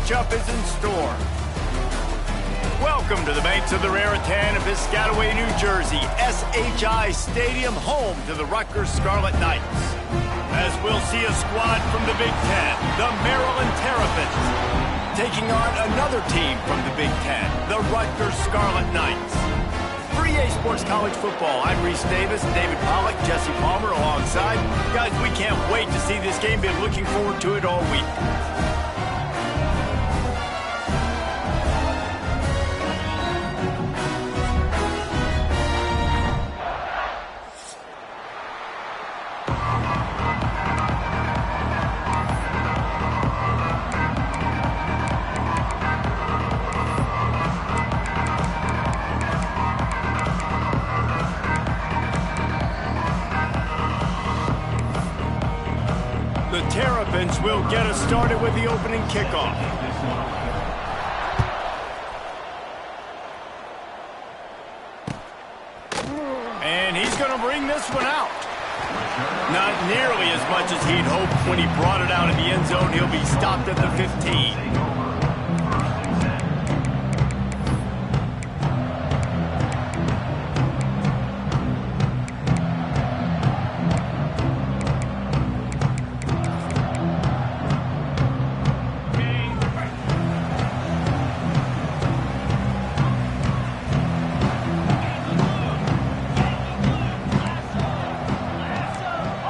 matchup is in store. Welcome to the banks of the Raritan in Piscataway, New Jersey, SHI Stadium, home to the Rutgers Scarlet Knights. As we'll see a squad from the Big Ten, the Maryland Terrapins, taking on another team from the Big Ten, the Rutgers Scarlet Knights. For EA Sports College Football, I'm Reese Davis, David Pollack, Jesse Palmer alongside. Guys, we can't wait to see this game. Been looking forward to it all week. The Terrapins will get us started with the opening kickoff. And he's going to bring this one out. Not nearly as much as he'd hoped when he brought it out in the end zone. He'll be stopped at the 15.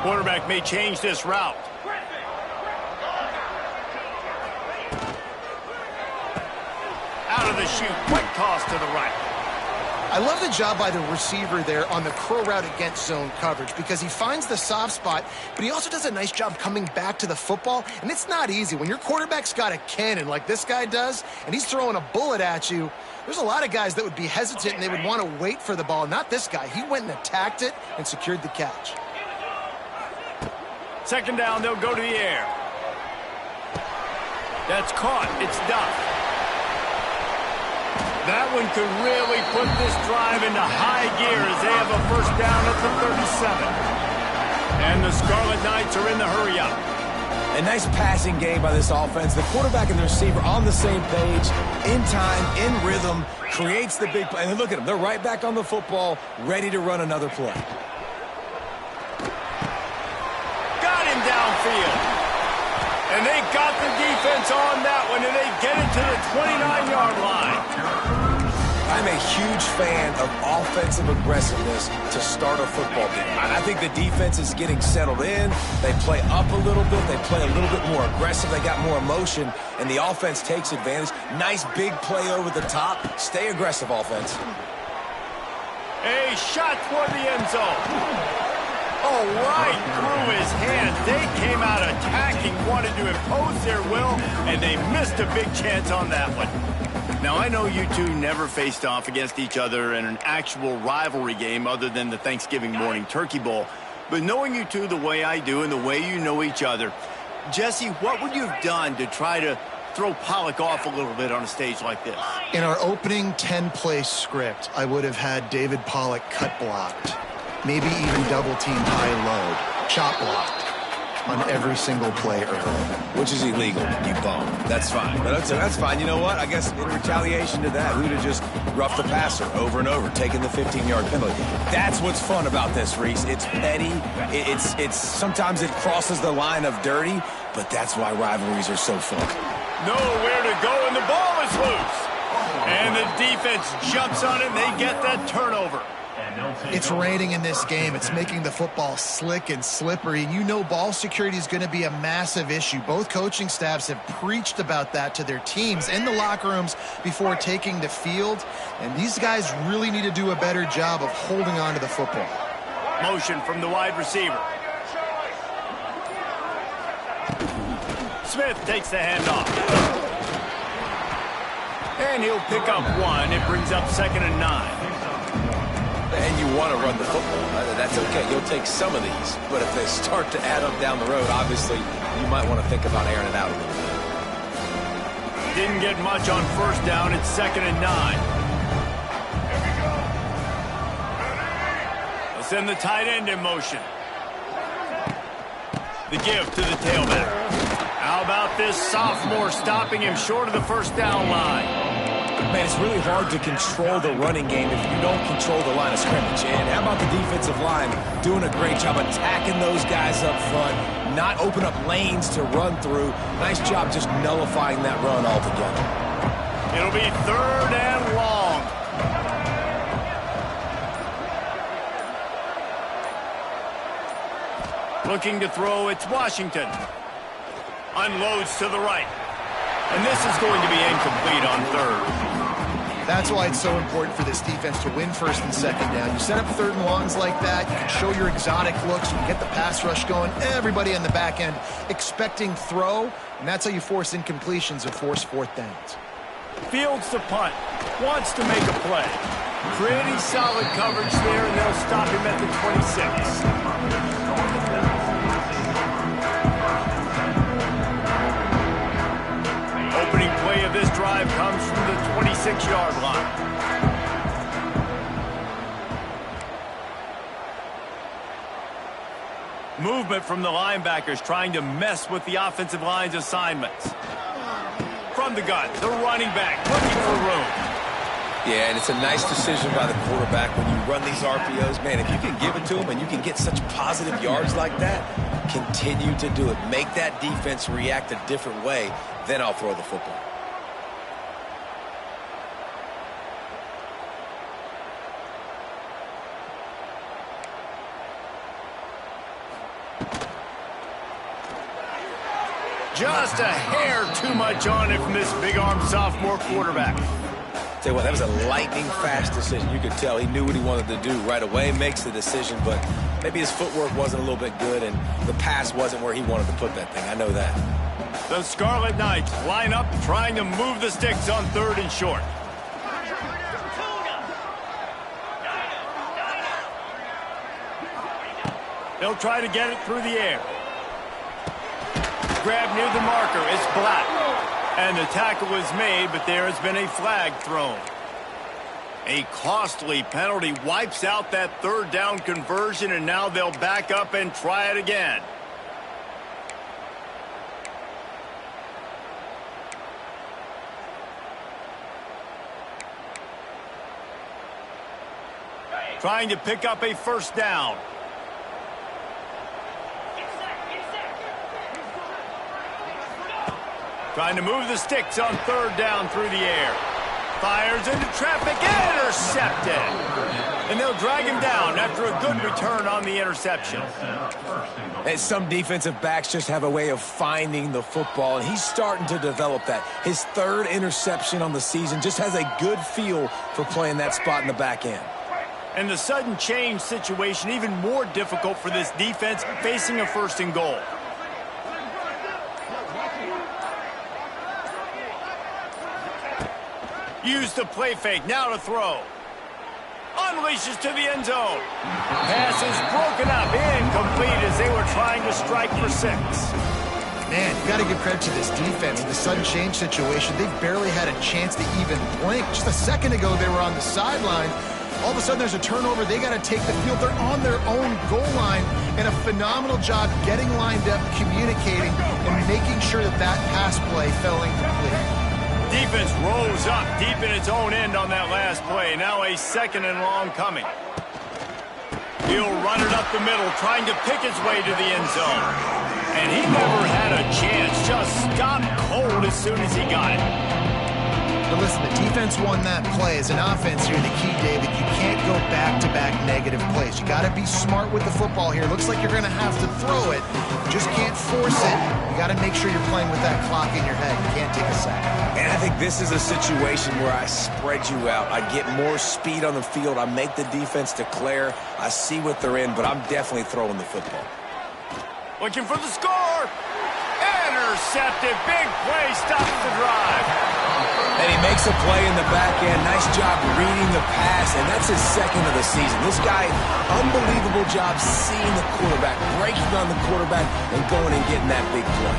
Quarterback may change this route. Out of the chute, quick toss to the right. I love the job by the receiver there on the crow route against zone coverage because he finds the soft spot, but he also does a nice job coming back to the football, and it's not easy. When your quarterback's got a cannon like this guy does, and he's throwing a bullet at you, there's a lot of guys that would be hesitant and they would want to wait for the ball. Not this guy. He went and attacked it and secured the catch. Second down, they'll go to the air. That's caught. It's Duff. That one could really put this drive into high gear as they have a first down at the 37. And the Scarlet Knights are in the hurry-up. A nice passing game by this offense. The quarterback and the receiver on the same page, in time, in rhythm, creates the big play. And look at them. They're right back on the football, ready to run another play. Downfield. And they got the defense on that one, and they get it to the 29-yard line. I'm a huge fan of offensive aggressiveness to start a football game. I think the defense is getting settled in. They play up a little bit. They play a little bit more aggressive. They got more emotion, and the offense takes advantage. Nice big play over the top. Stay aggressive, offense. A shot toward the end zone. Oh, right through his hands. They came out attacking, wanted to impose their will, and they missed a big chance on that one. Now, I know you two never faced off against each other in an actual rivalry game other than the Thanksgiving morning Turkey Bowl, but knowing you two the way I do and the way you know each other, Jesse, what would you have done to try to throw Pollack off a little bit on a stage like this? In our opening 10-play script, I would have had David Pollack cut blocked. Maybe even double-team high-load, chop blocked on every single play early. Which is illegal, you bum. That's fine. But that's fine. You know what? I guess in retaliation to that, we would have just roughed the passer over and over, taking the 15-yard penalty. That's what's fun about this, Reese. It's petty. It's sometimes it crosses the line of dirty, but that's why rivalries are so fun. Nowhere to go, and the ball is loose. And the defense jumps on it, and they get that turnover. It's raining in this game. It's making the football slick and slippery. And you know ball security is going to be a massive issue. Both coaching staffs have preached about that to their teams in the locker rooms before taking the field. And these guys really need to do a better job of holding on to the football. Motion from the wide receiver. Smith takes the handoff. And he'll pick up one. It brings up 2nd and 9. And you want to run the football. That's okay. You'll take some of these. But if they start to add up down the road, obviously, you might want to think about airing it out a little bit. Didn't get much on first down. It's 2nd and 9. They'll send the tight end in motion. The give to the tailback. How about this sophomore stopping him short of the first down line? Man, it's really hard to control the running game if you don't control the line of scrimmage. And how about the defensive line doing a great job attacking those guys up front, not open up lanes to run through. Nice job just nullifying that run altogether. It'll be 3rd and long. Looking to throw, it's Washington. Unloads to the right. And this is going to be incomplete on 3rd. That's why it's so important for this defense to win 1st and 2nd down. You set up 3rd and longs like that, you can show your exotic looks, you can get the pass rush going, everybody on the back end expecting throw, and that's how you force incompletions and force 4th downs. Fields the punt, wants to make a play. Pretty solid coverage there, and they'll stop him at the 26. Opening play of this drive comes from the 26-yard line. Movement from the linebackers trying to mess with the offensive line's assignments. From the gun, the running back looking for room. Yeah, and it's a nice decision by the quarterback when you run these RPOs. Man, if you can give it to him and you can get such positive yards like that, continue to do it. Make that defense react a different way, then I'll throw the football. Just a hair too much on it from this big-armed sophomore quarterback. Tell you what, that was a lightning-fast decision. You could tell he knew what he wanted to do right away, makes the decision, but maybe his footwork wasn't a little bit good, and the pass wasn't where he wanted to put that thing. I know that. The Scarlet Knights line up, trying to move the sticks on 3rd and short. They'll try to get it through the air. Grab near the marker, it's Black. And the tackle was made, but there has been a flag thrown. A costly penalty wipes out that 3rd down conversion, and now they'll back up and try it again. Trying to pick up a 1st down. Trying to move the sticks on 3rd down through the air. Fires into traffic, intercepted. And they'll drag him down after a good return on the interception. And some defensive backs just have a way of finding the football, and he's starting to develop that. His 3rd interception on the season, just has a good feel for playing that spot in the back end. And the sudden change situation even more difficult for this defense facing a 1st and goal. Use the play fake, now to throw. Unleashes to the end zone. Pass is broken up, incomplete as they were trying to strike for 6. Man, you got to give credit to this defense. In the sudden change situation, they barely had a chance to even blink. Just a second ago, they were on the sideline. All of a sudden, there's a turnover. They got to take the field. They're on their own goal line, and a phenomenal job getting lined up, communicating, and making sure that that pass play fell incomplete. Defense rose up deep in its own end on that last play. Now a 2nd and long coming. He'll run it up the middle, trying to pick his way to the end zone. And he never had a chance. Just stopped cold as soon as he got it. But listen, the defense won that play. As an offense here, the key, David, you can't go back-to-back negative plays. You got to be smart with the football here. Looks like you're going to have to throw it. You just can't force it. You got to make sure you're playing with that clock in your head. You can't take a sack. And I think this is a situation where I spread you out. I get more speed on the field. I make the defense declare. I see what they're in, but I'm definitely throwing the football. Looking for the score. Intercepted. Big play stops the drive. And he makes a play in the back end. Nice job reading the pass, and that's his 2nd of the season. This guy, unbelievable job seeing the quarterback, breaking on the quarterback, and going and getting that big play.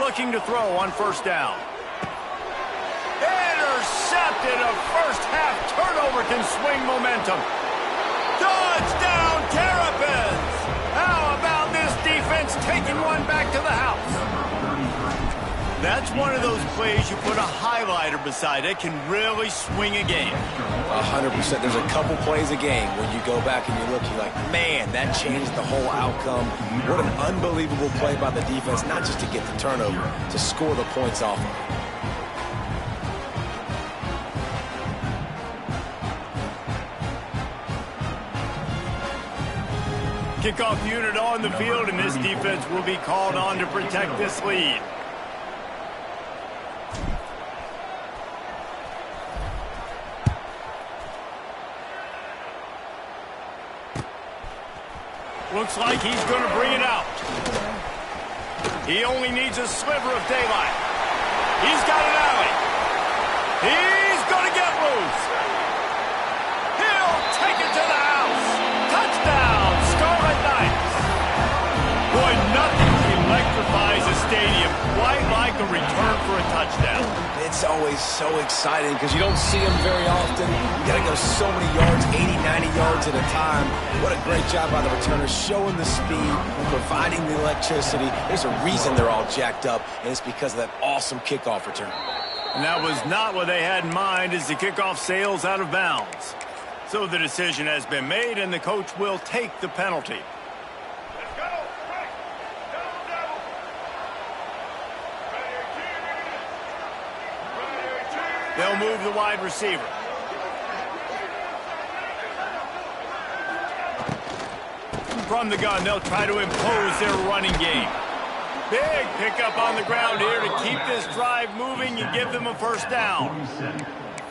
Looking to throw on 1st down. Intercepted. A first-half turnover can swing momentum. Touchdown, Terrapins! taking one back to the house. That's one of those plays you put a highlighter beside. It can really swing a game. 100%. There's a couple plays a game when you go back and you look, you're like, man, that changed the whole outcome. What an unbelievable play by the defense, not just to get the turnover, to score the points off of it. Kickoff unit on the field, and this defense will be called on to protect this lead. Looks like he's going to bring it out. He only needs a sliver of daylight. He's got an alley. He's going to get loose. He'll take it to the house. Touchdown, Scarlet Knights. Boy, nothing electrifies a stadium quite like a return for a touchdown. It's always so exciting because you don't see them very often. You got to go so many yards, 80, 90 yards at a time. What a great job by the returners, showing the speed, providing the electricity. There's a reason they're all jacked up, and it's because of that awesome kickoff return. And that was not what they had in mind as the kickoff sails out of bounds. So the decision has been made, and the coach will take the penalty. They'll move the wide receiver. From the gun, they'll try to impose their running game. Big pickup on the ground here to keep this drive moving and give them a first down.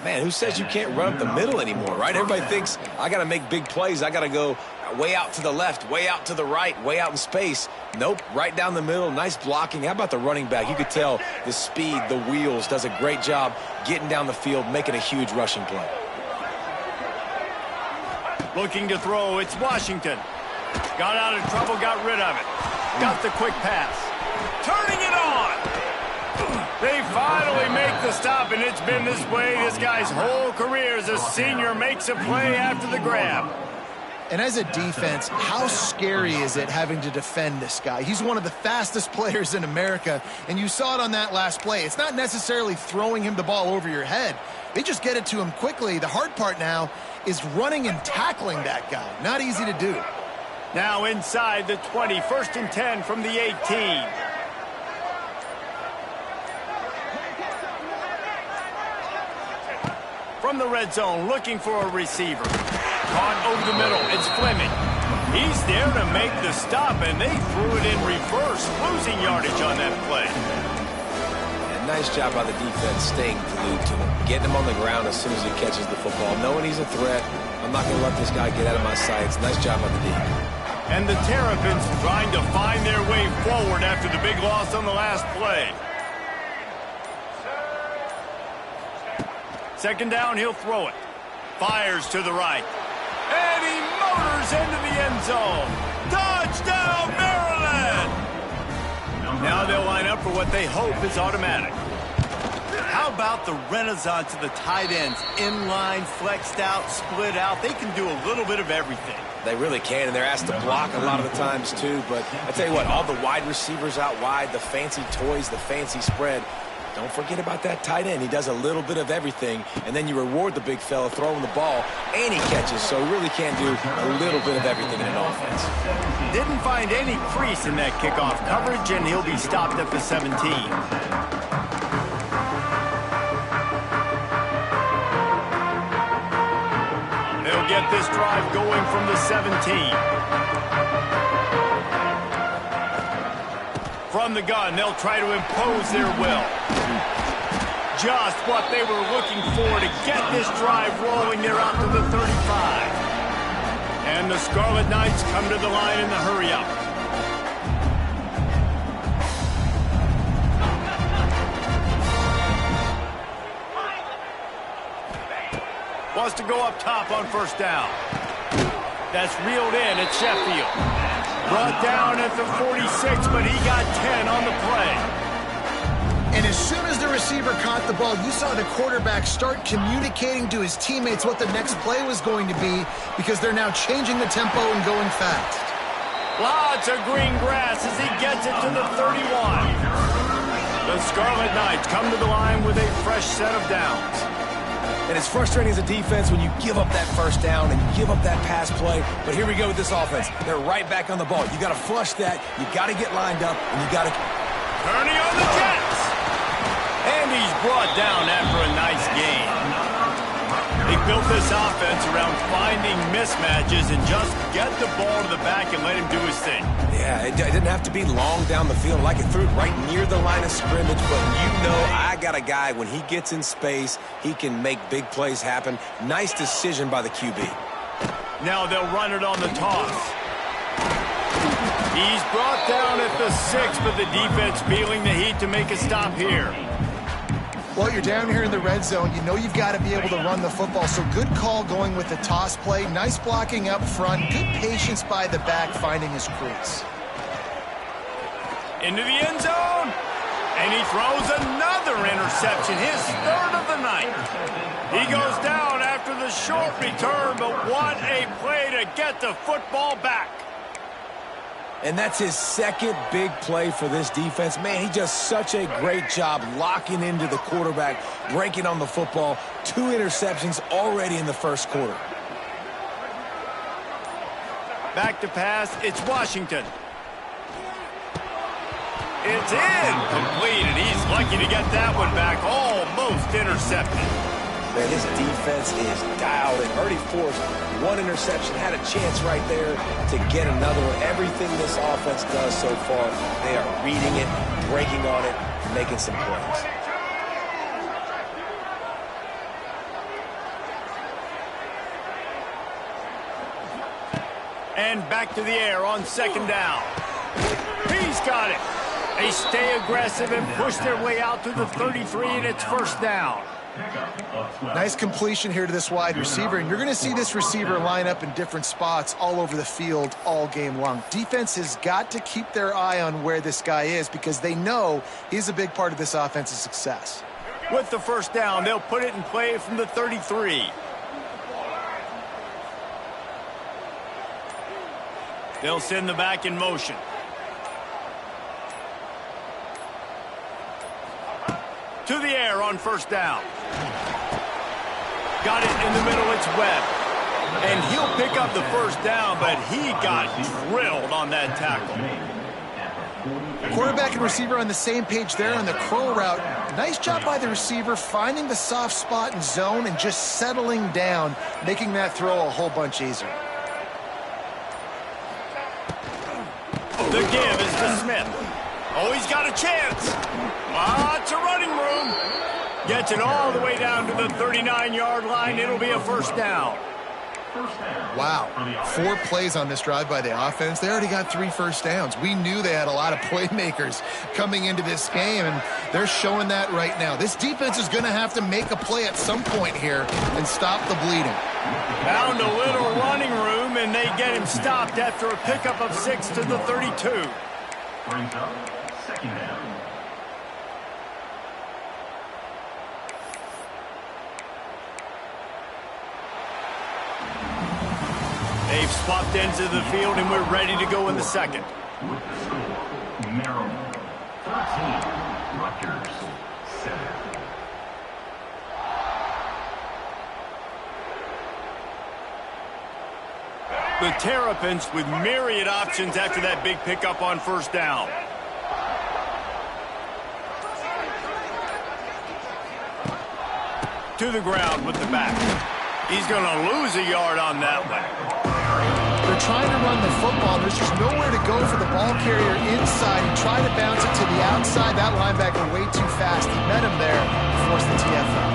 Man, who says you can't run up the middle anymore, right? Everybody thinks, I got to make big plays. I got to go way out to the left, way out to the right, way out in space. Nope, right down the middle, nice blocking. How about the running back? You could tell the speed, the wheels, does a great job getting down the field, making a huge rushing play. Looking to throw, it's Washington. Got out of trouble, got rid of it. Got the quick pass. Turning it on! They finally make the stop, and it's been this way this guy's whole career as a senior makes a play after the grab. And as a defense, how scary is it having to defend this guy? He's one of the fastest players in America, and you saw it on that last play. It's not necessarily throwing him the ball over your head. They just get it to him quickly. The hard part now is running and tackling that guy. Not easy to do. Now inside the 20, 1st and 10 from the 18. From the red zone, looking for a receiver. Caught over the middle, it's Fleming. He's there to make the stop, and they threw it in reverse, losing yardage on that play. Yeah, nice job by the defense staying glued to him, getting him on the ground as soon as he catches the football, knowing he's a threat. I'm not going to let this guy get out of my sights. Nice job by the D. And the Terrapins trying to find their way forward after the big loss on the last play. Second down, he'll throw it. Fires to the right. And he motors into the end zone. Touchdown, Maryland! Now they'll line up for what they hope is automatic. How about the renaissance of the tight ends? Inline, flexed out, split out. They can do a little bit of everything. They really can, and they're asked to block a lot of the times, too. But I tell you what, all the wide receivers out wide, the fancy toys, the fancy spread, don't forget about that tight end. He does a little bit of everything, and then you reward the big fella throwing the ball, and he catches, so he really can do a little bit of everything in an offense. Didn't find any crease in that kickoff coverage, and he'll be stopped at the 17. They'll get this drive going from the 17. From the gun, they'll try to impose their will. Just what they were looking for to get this drive rolling. They're out to the 35. And the Scarlet Knights come to the line in the hurry-up. Wants to go up top on first down. That's reeled in at Sheffield. Brought down at the 46, but he got 10 on the play. And as soon as the receiver caught the ball, you saw the quarterback start communicating to his teammates what the next play was going to be because they're now changing the tempo and going fast. Lots of green grass as he gets it to the 31. The Scarlet Knights come to the line with a fresh set of downs. And it's frustrating as a defense when you give up that first down and give up that pass play. But here we go with this offense. They're right back on the ball. You got to flush that. You got to get lined up, and you got to... Turning on the Jets. And he's brought down after a nice gain. They built this offense around finding mismatches and just get the ball to the back and let him do his thing. Yeah, it didn't have to be long down the field. Like it threw it right near the line of scrimmage, but you know I got a guy, when he gets in space, he can make big plays happen. Nice decision by the QB. Now they'll run it on the toss. He's brought down at the 6, but the defense feeling the heat to make a stop here. Well, you're down here in the red zone. You know you've got to be able to run the football, so good call going with the toss play. Nice blocking up front. Good patience by the back finding his crease. Into the end zone. And he throws another interception, his third of the night. He goes down after the short return, but what a play to get the football back. And that's his second big play for this defense. Man, he does such a great job locking into the quarterback, breaking on the football. 2 interceptions already in the first quarter. Back to pass, it's Washington. It's incomplete, and he's lucky to get that one back. Almost intercepted. Man, this defense is dialed in. Already forced 1 interception, had a chance right there to get another one. Everything this offense does so far, they are reading it, breaking on it, making some plays. And back to the air on second down. He's got it. They stay aggressive and push their way out to the 33, and it's first down. Nice completion here to this wide receiver, and you're going to see this receiver line up in different spots all over the field all game long. Defense has got to keep their eye on where this guy is because they know he's a big part of this offense's success. With the first down, they'll put it in play from the 33. They'll send the back in motion. To the air on first down. Got it in the middle, it's Webb. And he'll pick up the first down, but he got drilled on that tackle. Quarterback and receiver on the same page there on the curl route. Nice job by the receiver finding the soft spot in zone and just settling down, making that throw a whole bunch easier. The give is to Smith. Oh, he's got a chance. Lots of running room. Gets it all the way down to the 39-yard line. It'll be a first down. Wow, 4 plays on this drive by the offense. They already got 3 first downs. We knew they had a lot of playmakers coming into this game, and they're showing that right now. This defense is going to have to make a play at some point here and stop the bleeding. Found a little running room, and they get him stopped after a pickup of 6 to the 32. Brings up second down. They've swapped ends of the field, and we're ready to go in the second. With the score, Maryland 13, Rutgers 7. The Terrapins with myriad options after that big pickup on first down. To the ground with the back. He's going to lose a yard on that one. They're trying to run the football. There's just nowhere to go for the ball carrier inside. He tried to bounce it to the outside. That linebacker way too fast. He met him there and forced the TFL.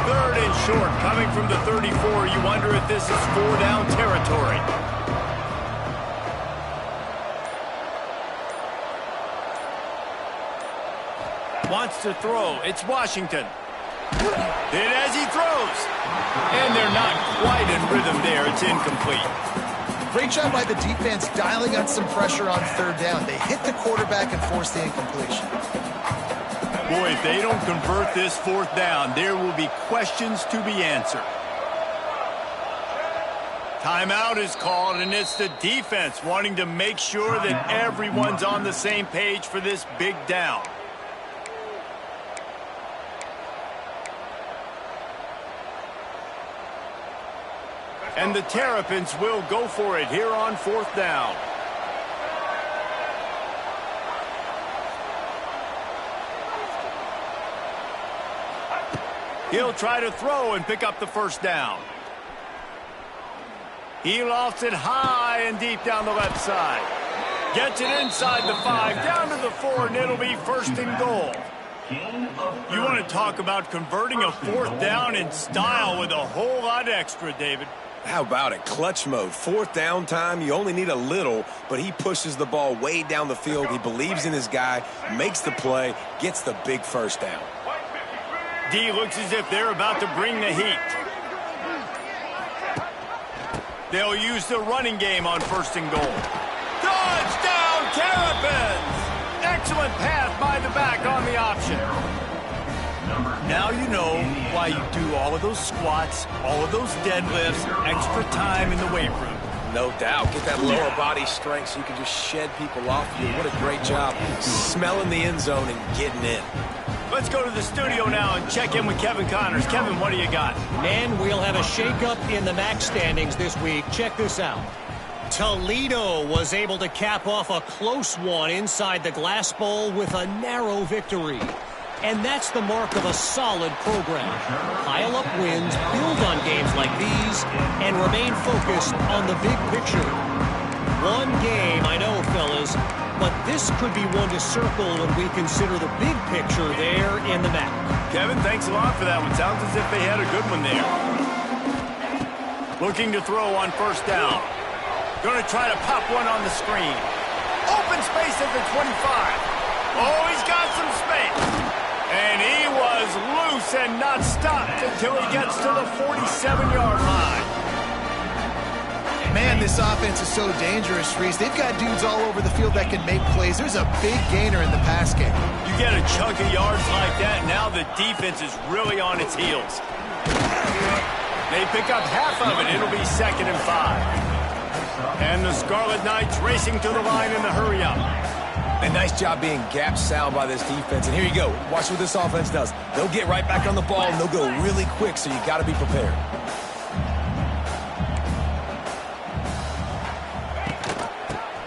Third and short coming from the 34. You wonder if this is 4-down territory. Wants to throw. It's Washington. And as he throws. And they're not quite in rhythm there. It's incomplete. Great job by the defense dialing on some pressure on third down. They hit the quarterback and forced the incompletion. Boy, if they don't convert this fourth down, there will be questions to be answered. Timeout is called, and it's the defense wanting to make sure that everyone's on the same page for this big down. And the Terrapins will go for it here on 4th down. He'll try to throw and pick up the first down. He lofts it high and deep down the left side. Gets it inside the 5, down to the 4, and it'll be 1st and goal. You want to talk about converting a 4th down in style with a whole lot extra, David. How about it? Clutch mode. 4th down time. You only need a little, but he pushes the ball way down the field. He believes in his guy, makes the play, gets the big 1st down. D looks as if they're about to bring the heat. They'll use the running game on 1st and goal. Touchdown, Terrapins! Excellent pass by the back on the option. Now you know why you do all of those squats, all of those deadlifts, extra time in the weight room. No doubt. Get that lower body strength so you can just shed people off you. What a great job smelling the end zone and getting in. Let's go to the studio now and check in with Kevin Connors. Kevin, what do you got? Man, we'll have a shakeup in the MAC standings this week. Check this out. Toledo was able to cap off a close one inside the Glass Bowl with a narrow victory. And that's the mark of a solid program. Pile up wins, build on games like these, and remain focused on the big picture. One game, I know, fellas, but this could be one to circle when we consider the big picture there in the MAC. Kevin, thanks a lot for that one. Sounds as if they had a good one there. Looking to throw on 1st down. Going to try to pop one on the screen. Open space at the 25. Oh, he's got some space. And he was loose and not stopped until he gets to the 47-yard line. Man, this offense is so dangerous, Reese. They've got dudes all over the field that can make plays. There's a big gainer in the pass game. You get a chunk of yards like that, now the defense is really on its heels. They pick up half of it. It'll be 2nd and 5. And the Scarlet Knights racing to the line in the hurry-up. A nice job being gap sound by this defense. And here you go. Watch what this offense does. They'll get right back on the ball, and they'll go really quick, so you got to be prepared.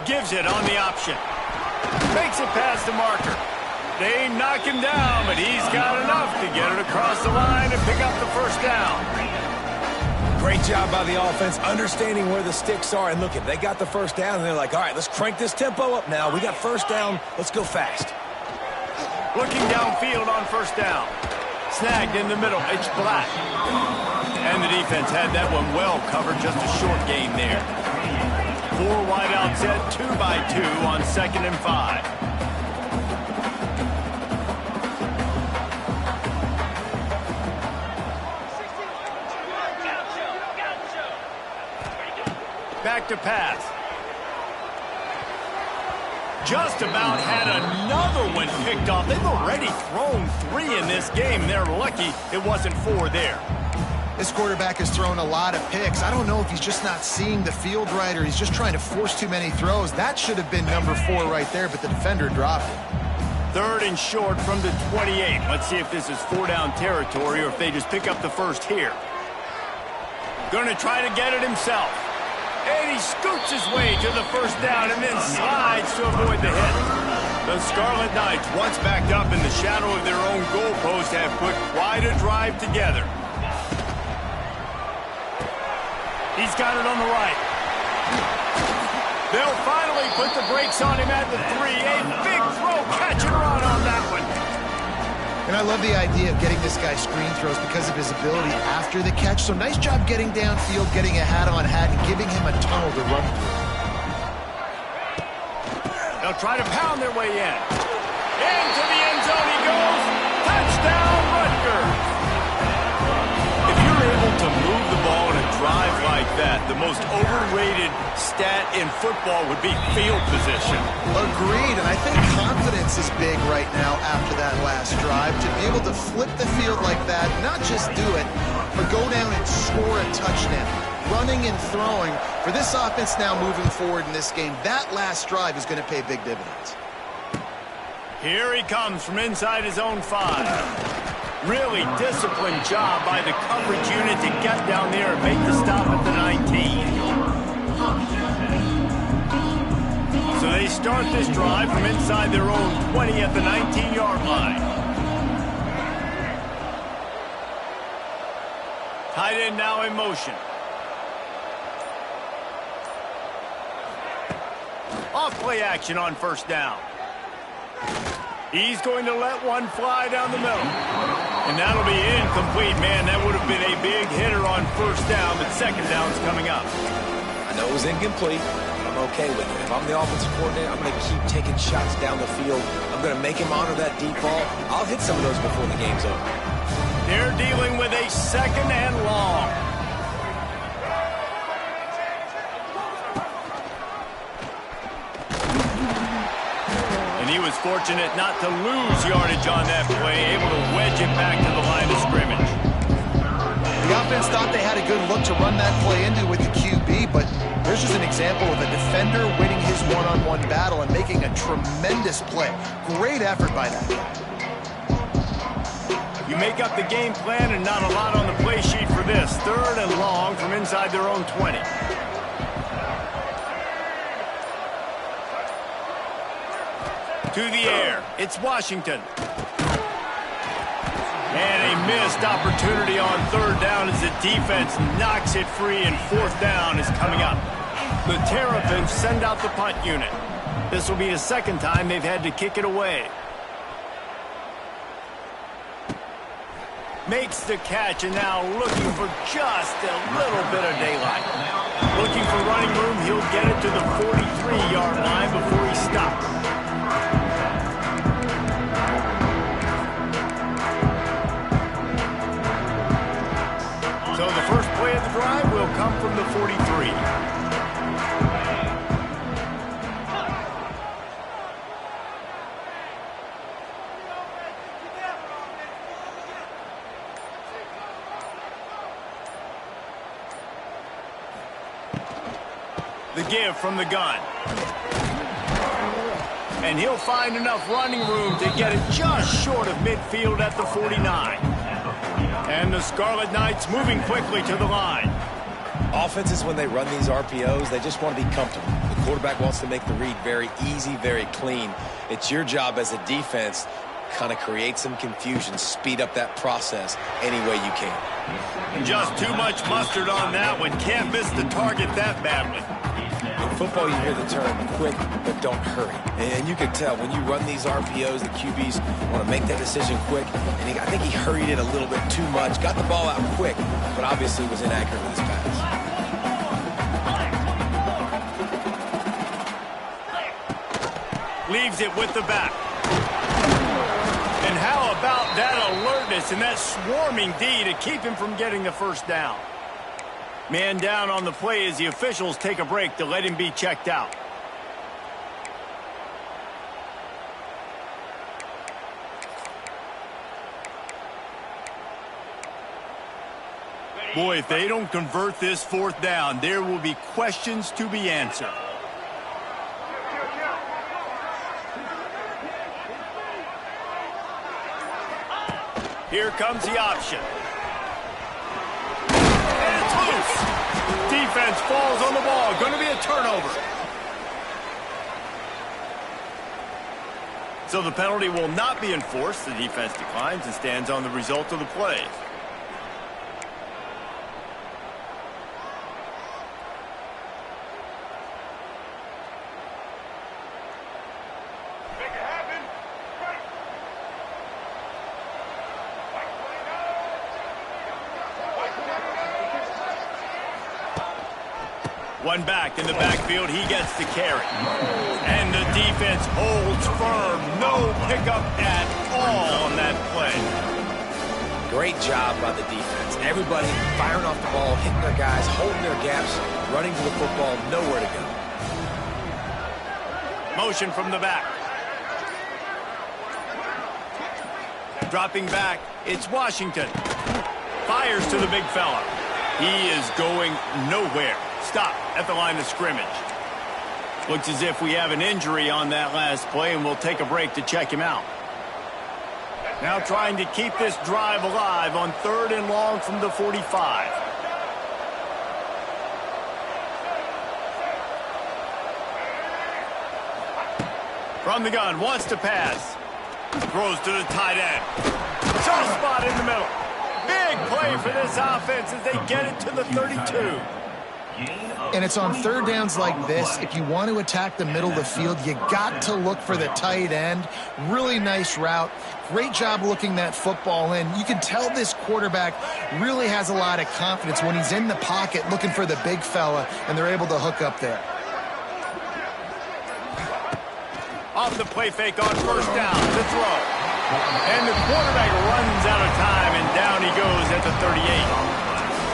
Gives it on the option. Makes it past the marker. They knock him down, but he's got enough to get it across the line and pick up the 1st down. Great job by the offense, understanding where the sticks are. And look, they got the 1st down, and they're like, all right, let's crank this tempo up now. We got 1st down. Let's go fast. Looking downfield on 1st down. Snagged in the middle. It's Black. And the defense had that one well covered. Just a short gain there. 4 wideouts set, 2 by 2 on 2nd and 5. Back to pass. Just about had another one picked off. They've already thrown 3 in this game. They're lucky it wasn't 4 there. This quarterback has thrown a lot of picks. I don't know if he's just not seeing the field right or he's just trying to force too many throws. That should have been number 4 right there, but the defender dropped it. 3rd and short from the 28. Let's see if this is 4-down territory or if they just pick up the 1st here. Going to try to get it himself. And he scoots his way to the 1st down and then slides to avoid the hit. The Scarlet Knights, once backed up in the shadow of their own goalpost, have put quite a drive together. He's got it on the right. They'll finally put the brakes on him at the 3. A big throw, catch and run on that one. And I love the idea of getting this guy screen throws because of his ability after the catch. So nice job getting downfield, getting a hat-on-hat, and giving him a tunnel to run through. They'll try to pound their way in. Into the end zone he goes. Touchdown, Rutgers. If you're able to move the ball in a drive like that, the most overrated stat in football would be field position. Agreed, and I think confidence is big right now after that last drive. To be able to flip the field like that, not just do it, but go down and score a touchdown. running and throwing. For this offense now moving forward in this game, that last drive is going to pay big dividends. Here he comes from inside his own 5. Really disciplined job by the coverage unit to get down there and make the stop at the 19. So they start this drive from inside their own 20 at the 19-yard line. Tight end now in motion. Off play action on first down. He's going to let one fly down the middle. And that'll be incomplete. Man, that would have been a big hitter on first down, but second down's coming up. I know it was incomplete. I'm okay with it. If I'm the offensive coordinator, I'm going to keep taking shots down the field. I'm going to make him honor that deep ball. I'll hit some of those before the game's over. They're dealing with a second and long. And he was fortunate not to lose yardage on that play, able to wedge it back to the line of scrimmage. The offense thought they had a good look to run that play into with the QB, but there's just an example of a defender winning his one-on-one battle and making a tremendous play. Great effort by that guy. You make up the game plan and not a lot on the play sheet for this. Third and long from inside their own 20. To the air. It's Washington. And a missed opportunity on third down as the defense knocks it free, and fourth down is coming up. The Terrapins send out the punt unit. This will be the second time they've had to kick it away. Makes the catch, and now looking for just a little bit of daylight. Looking for running room, he'll get it to the 43-yard line before he stops. So the first play of the drive will come from the 43. The give from the gun. And he'll find enough running room to get it just short of midfield at the 49. And the Scarlet Knights moving quickly to the line. Offenses, when they run these RPOs, they just want to be comfortable. The quarterback wants to make the read very easy, very clean. It's your job as a defense, kind of create some confusion, speed up that process any way you can. Just too much mustard on that one. Can't miss the target that badly. In football, you hear the term quick, but don't hurry. And you can tell when you run these RPOs, the QBs want to make that decision quick. And I think he hurried it a little bit too much, got the ball out quick, but obviously was inaccurate with his pass. Leaves it with the back. And how about that alertness and that swarming D to keep him from getting the first down? Man down on the play as the officials take a break to let him be checked out. Boy, if they don't convert this fourth down, there will be questions to be answered. Here comes the option. And it's loose. Defense falls on the ball. Going to be a turnover. So the penalty will not be enforced. The defense declines and stands on the result of the play. One back in the backfield, he gets the carry. And the defense holds firm. No pickup at all on that play. Great job by the defense. Everybody firing off the ball, hitting their guys, holding their gaps, running to the football, nowhere to go. Motion from the back. Dropping back, it's Washington. Fires to the big fella. He is going nowhere. Stop at the line of scrimmage. Looks as if we have an injury on that last play, and we'll take a break to check him out. Now trying to keep this drive alive on 3rd and long from the 45. From the gun, wants to pass. Throws to the tight end. Soft spot in the middle. Big play for this offense as they get it to the 32. And it's on 3rd downs like this. If you want to attack the middle of the field, you got to look for the tight end. Really nice route. Great job looking that football in. You can tell this quarterback really has a lot of confidence when he's in the pocket looking for the big fella, and they're able to hook up there. Off the play fake on 1st down to throw. And the quarterback runs out of time, and down he goes at the 38.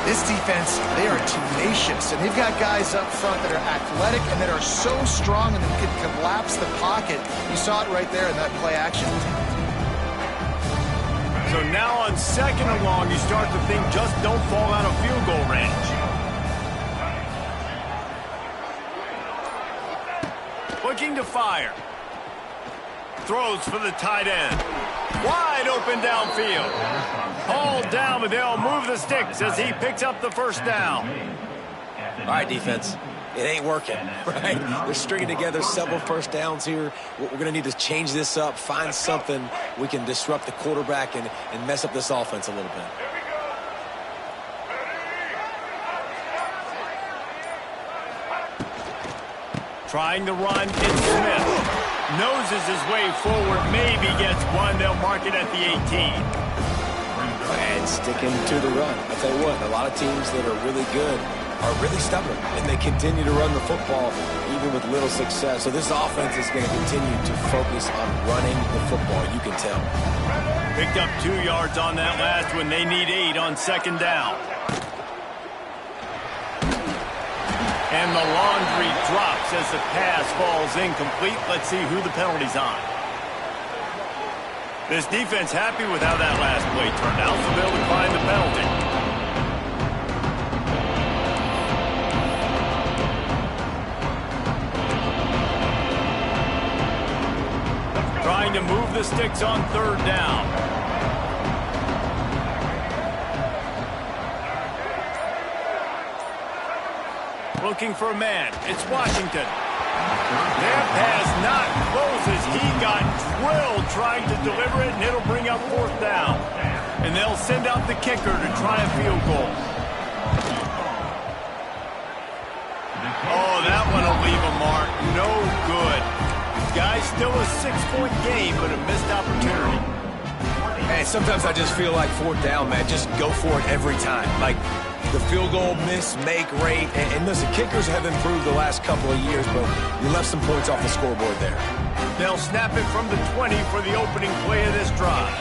This defense, they are tenacious, and they've got guys up front that are athletic and that are so strong and that can collapse the pocket. You saw it right there in that play action. So now on 2nd and long, you start to think just don't fall out of field goal range. Looking to fire. Throws for the tight end. Wide open downfield. Hauled down, but they'll move the sticks as he picks up the 1st down. All right, defense. It ain't working, right? They're stringing together several 1st downs here. We're going to need to change this up, find something we can disrupt the quarterback and mess up this offense a little bit. Trying to run, it's Smith. Noses his way forward, maybe gets one. They'll mark it at the 18. And sticking to the run. I'll tell you what, a lot of teams that are really good are really stubborn, and they continue to run the football even with little success. So this offense is going to continue to focus on running the football, you can tell. Picked up 2 yards on that last one. They need 8 on 2nd down. And the laundry drops as the pass falls incomplete. Let's see who the penalty's on. This defense happy with how that last play turned out, so they'll decline the penalty. Trying to move the sticks on 3rd down. Looking for a man. It's Washington. Their pass not close as he got drilled trying to deliver it, and it'll bring up 4th down. And they'll send out the kicker to try a field goal. Oh, that one will leave a mark. No good. Guys, still a 6-point game, but a missed opportunity. Hey, sometimes I just feel like 4th down, man. Just go for it every time. Like, the field goal miss-make rate. And listen, kickers have improved the last couple of years, but you left some points off the scoreboard there. They'll snap it from the 20 for the opening play of this drive.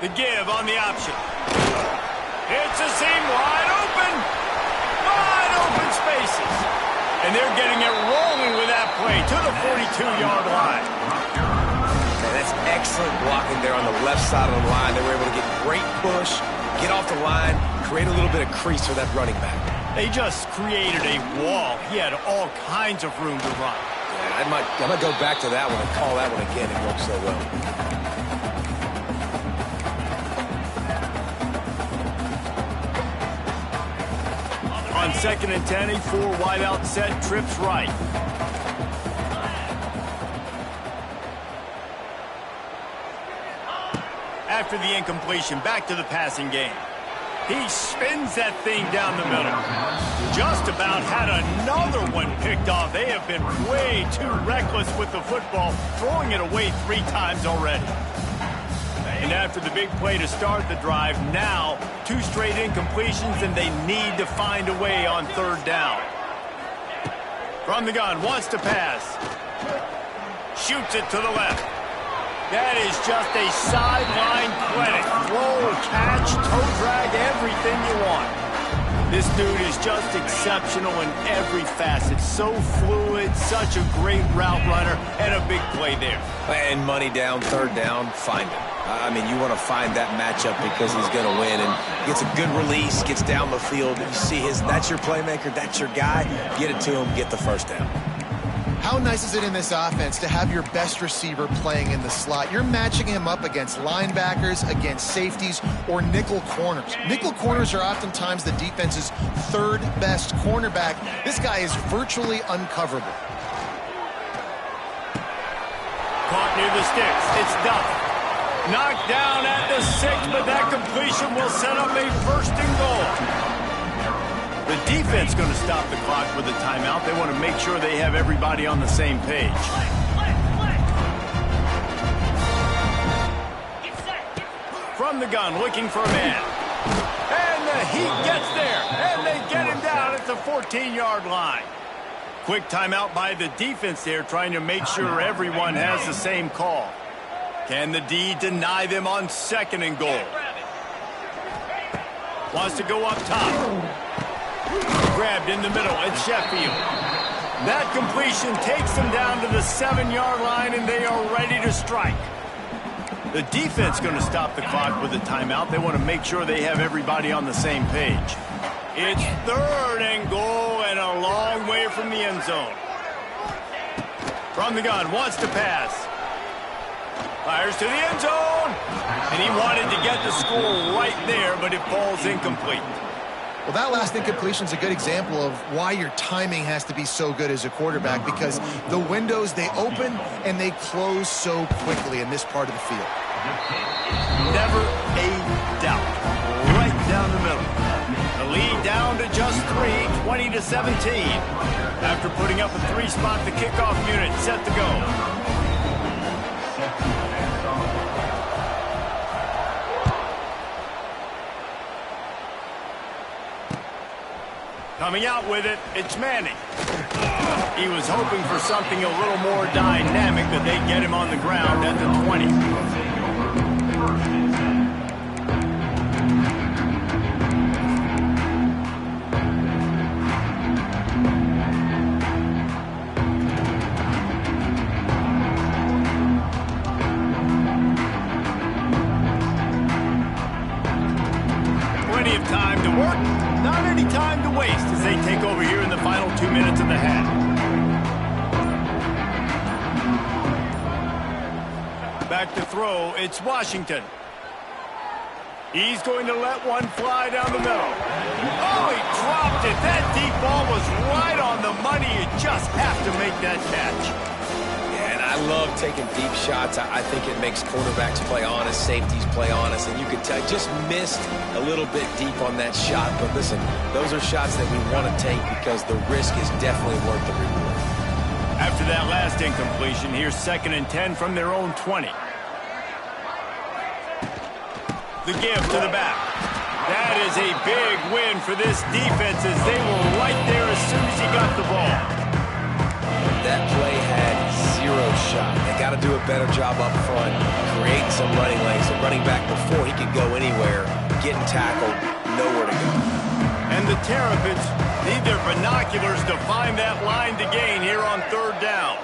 The give on the option. It's a seam wide open. Wide open spaces. And they're getting it rolling with that play to the 42-yard line. Man, that's excellent blocking there on the left side of the line. They were able to get great push, get off the line, create a little bit of crease for that running back. They just created a wall. He had all kinds of room to run. Yeah, I might go back to that one and call that one again. It worked so well. On 2nd and 10, a 4 wide out set, trips right. After the incompletion, back to the passing game. He spins that thing down the middle. Just about had another one picked off. They have been way too reckless with the football, throwing it away 3 times already. And after the big play to start the drive, now 2 straight incompletions, and they need to find a way on 3rd down. From the gun, wants to pass. Shoots it to the left. That is just a sideline clinic. Throw, catch, toe drag, everything you want. This dude is just exceptional in every facet. So fluid, such a great route runner, and a big play there. And money down, 3rd down, find him. I mean, you want to find that matchup because he's going to win, and gets a good release, gets down the field. You see that's your playmaker, that's your guy. Get it to him, get the first down. How nice is it in this offense to have your best receiver playing in the slot? You're matching him up against linebackers, against safeties, or nickel corners. Nickel corners are oftentimes the defense's third best cornerback. This guy is virtually uncoverable. Caught near the sticks. It's Duff. Knocked down at the 6, but that completion will set up a 1st and goal. The defense going to stop the clock with a timeout. They want to make sure they have everybody on the same page. From the gun, looking for a man. And the Heat gets there, and they get him down at the 14-yard line. Quick timeout by the defense there, trying to make sure everyone has the same call. Can the D deny them on 2nd and goal? Wants to go up top. Grabbed in the middle at Sheffield. That completion takes them down to the 7-yard line, and they are ready to strike. The defense going to stop the clock with a timeout. They want to make sure they have everybody on the same page. It's 3rd and goal, and a long way from the end zone. From the gun, wants to pass. Fires to the end zone. And he wanted to get the score right there, but it falls incomplete. Well, that last incompletion is a good example of why your timing has to be so good as a quarterback, because the windows, they open and they close so quickly in this part of the field. Never a doubt. Right down the middle. The lead down to just 3, 20-17. After putting up a 3-spot, the kickoff unit set to go. Coming out with it, it's Manning. He was hoping for something a little more dynamic, but they get him on the ground at the 20. Plenty of time to work. Not any time to waste as they take over here in the final 2 minutes of the half. Back to throw, it's Washington. He's going to let one fly down the middle. Oh, he dropped it. That deep ball was right on the money. You just have to make that catch. I love taking deep shots. I think it makes quarterbacks play honest, safeties play honest, and you could tell just missed a little bit deep on that shot. But listen, those are shots that we want to take because the risk is definitely worth the reward. After that last incompletion, here's 2nd and 10 from their own 20. The give to the back. That is a big win for this defense as they were right there as soon as he got the ball. That play had 0 shot. They got to do a better job up front, creating some running lanes. The running back before he could go anywhere, getting tackled, nowhere to go. And the Terrapins need their binoculars to find that line to gain here on 3rd down.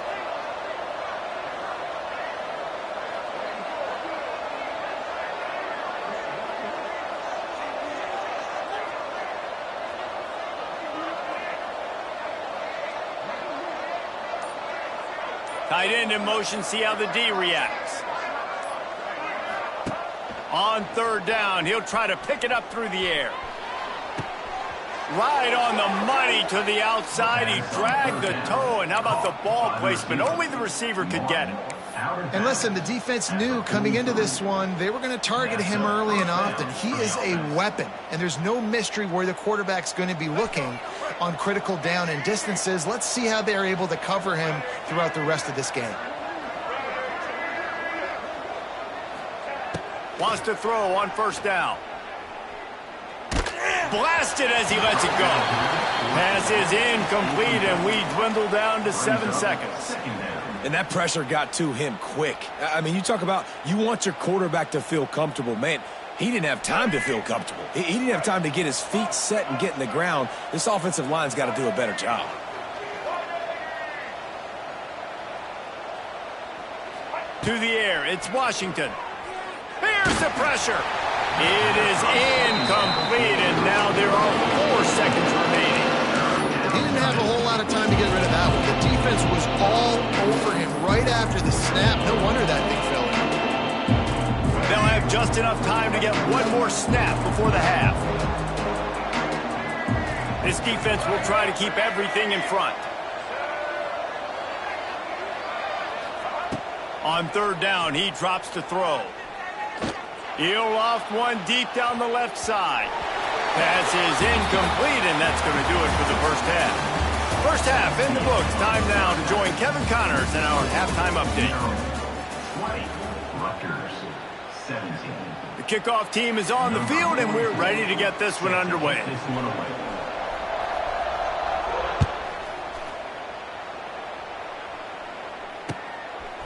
Tight end in motion, see how the D reacts. On 3rd down, he'll try to pick it up through the air. Right on the money to the outside. He dragged the toe, and how about the ball placement? Only the receiver could get it. And listen, the defense knew coming into this one, they were going to target him early and often. He is a weapon, and there's no mystery where the quarterback's going to be looking on critical down and distances. Let's see how they're able to cover him throughout the rest of this game. Wants to throw on 1st down. Blasted as he lets it go. Pass is incomplete, and we dwindle down to 7 seconds. And that pressure got to him quick. I mean, you talk about you want your quarterback to feel comfortable. Man, he didn't have time to feel comfortable. He didn't have time to get his feet set and get in the ground. This offensive line's got to do a better job. To the air, it's Washington. the pressure. It is incomplete, and now there are 4 seconds remaining. He didn't have a whole lot of time to get rid of that one. The defense was all over him right after the snap. No wonder that thing fell in. They'll have just enough time to get one more snap before the half. This defense will try to keep everything in front. On 3rd down, he drops to throw. He'll loft one deep down the left side. Pass is incomplete, and that's going to do it for the first half. First half in the books. Time now to join Kevin Connors in our halftime update. 20, Rutgers, 17. The kickoff team is on the field, and we're ready to get this one underway. This one away.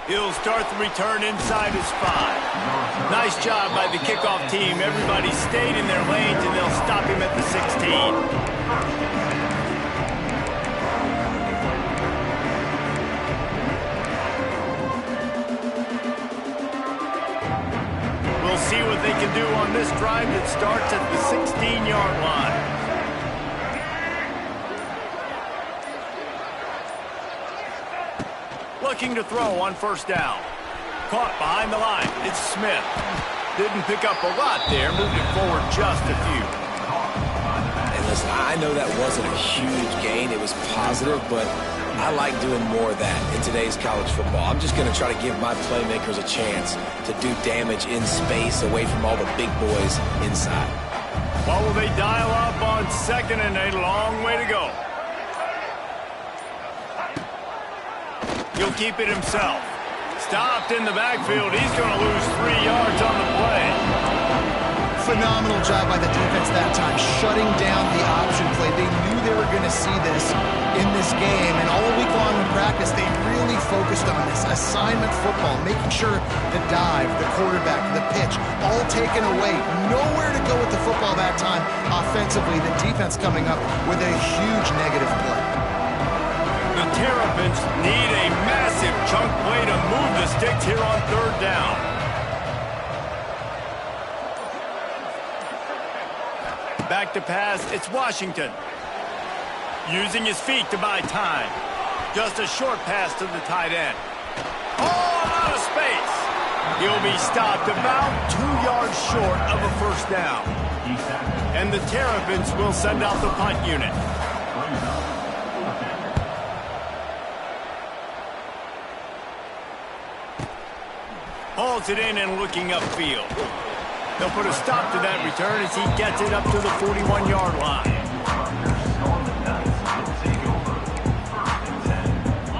He'll start the return inside his 5. Nice job by the kickoff team. Everybody stayed in their lanes, and they'll stop him at the 16. We'll see what they can do on this drive that starts at the 16-yard line. Looking to throw on 1st down. Caught behind the line. It's Smith. Didn't pick up a lot there. Moved it forward just a few. And listen, I know that wasn't a huge gain. It was positive, but I like doing more of that in today's college football. I'm just going to try to give my playmakers a chance to do damage in space away from all the big boys inside. What will they dial up on 2nd and a long way to go? He'll keep it himself. Stopped in the backfield. He's going to lose 3 yards on the play. Phenomenal job by the defense that time, shutting down the option play. They knew they were going to see this in this game, and all week long in practice, they really focused on this assignment football, making sure the dive, the quarterback, the pitch, all taken away. Nowhere to go with the football that time offensively. The defense coming up with a huge negative play. The Terrapins need a massive chunk play to move the sticks here on 3rd down. Back to pass, it's Washington. Using his feet to buy time. Just a short pass to the tight end. Oh, out of space. He'll be stopped about 2 yards short of a 1st down. And the Terrapins will send out the punt unit. Hauls it in and looking upfield. They'll put a stop to that return as he gets it up to the 41-yard line.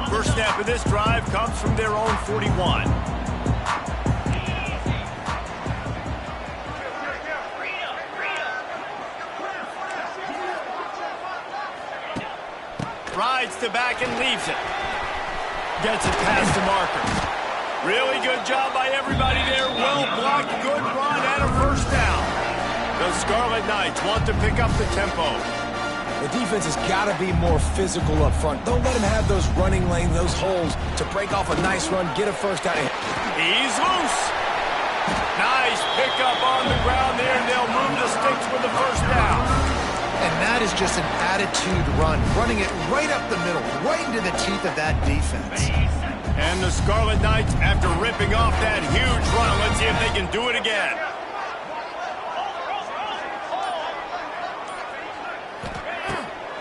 First snap of this drive comes from their own 41. Rides to back and leaves it. Gets it past the marker. Really good job by everybody there. Well blocked, good run, and a 1st down. The Scarlet Knights want to pick up the tempo. The defense has got to be more physical up front. Don't let him have those running lanes, those holes to break off a nice run, get a 1st down. He's loose. Nice pickup on the ground there, and they'll move the sticks with the 1st down. And that is just an attitude run, running it right up the middle, right into the teeth of that defense. And the Scarlet Knights, after ripping off that huge run, let's see if they can do it again.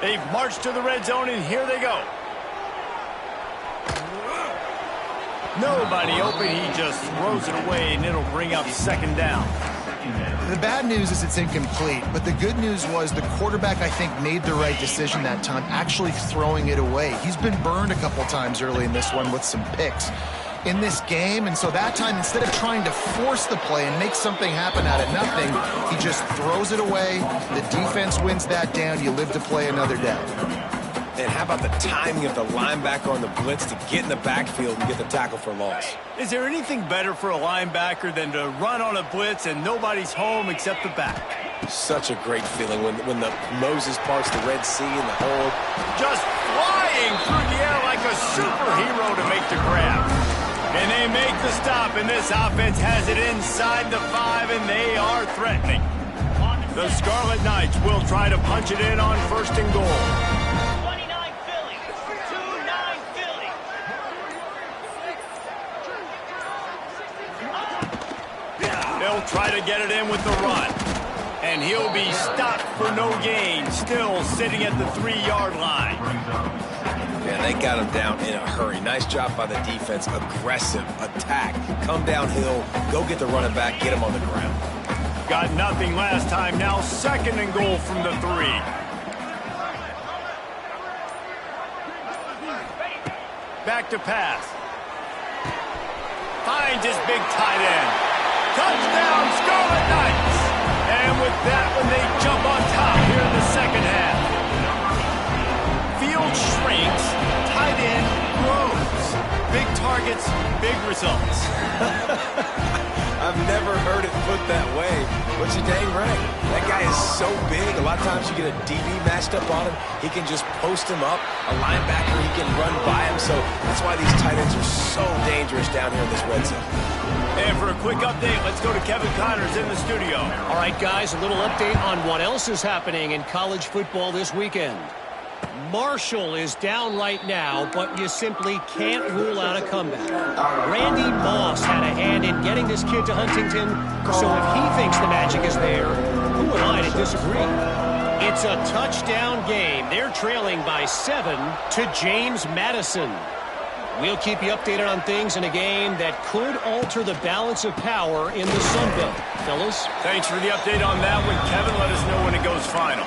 They've marched to the red zone, and here they go. Nobody open. He just throws it away, and it'll bring up 2nd down. The bad news is it's incomplete, but the good news was the quarterback, I think, made the right decision that time, actually throwing it away. He's been burned a couple times early in this one with some picks in this game, and so that time, instead of trying to force the play and make something happen out of nothing, he just throws it away. The defense wins that down. You live to play another down. And how about the timing of the linebacker on the blitz to get in the backfield and get the tackle for loss? Is there anything better for a linebacker than to run on a blitz and nobody's home except the back? Such a great feeling when the Moses parts the Red Sea and the whole... Just flying through the air like a superhero to make the grab. And they make the stop, and this offense has it inside the 5, and they are threatening. The Scarlet Knights will try to punch it in on 1st and goal. 29 Philly. 2-9 Philly. They'll try to get it in with the run. And he'll be stopped for no gain, still sitting at the 3-yard line. Yeah, they got him down in a hurry. Nice job by the defense. Aggressive attack. Come downhill, go get the running back, get him on the ground. Got nothing last time. Now 2nd and goal from the 3. Back to pass. Finds his big tight end. Touchdown, Scarlet Knights! And with that one, they jump on top here in the 2nd half. Field shrinks, tight end grows. Big targets, big results. I've never heard it put that way, but you're dang right. That guy is so big. A lot of times you get a DB matched up on him. He can just post him up. A linebacker, he can run by him. So that's why these tight ends are so dangerous down here in this red zone. And for a quick update, let's go to Kevin Connors in the studio. All right, guys, a little update on what else is happening in college football this weekend. Marshall is down right now, but you simply can't rule out a comeback. Randy Moss had a hand in getting this kid to Huntington, so if he thinks the magic is there, who am I to disagree? It's a touchdown game. They're trailing by 7 to James Madison. We'll keep you updated on things in a game that could alter the balance of power in the Sun Belt. Fellas? Thanks for the update on that one, Kevin. Let us know when it goes final.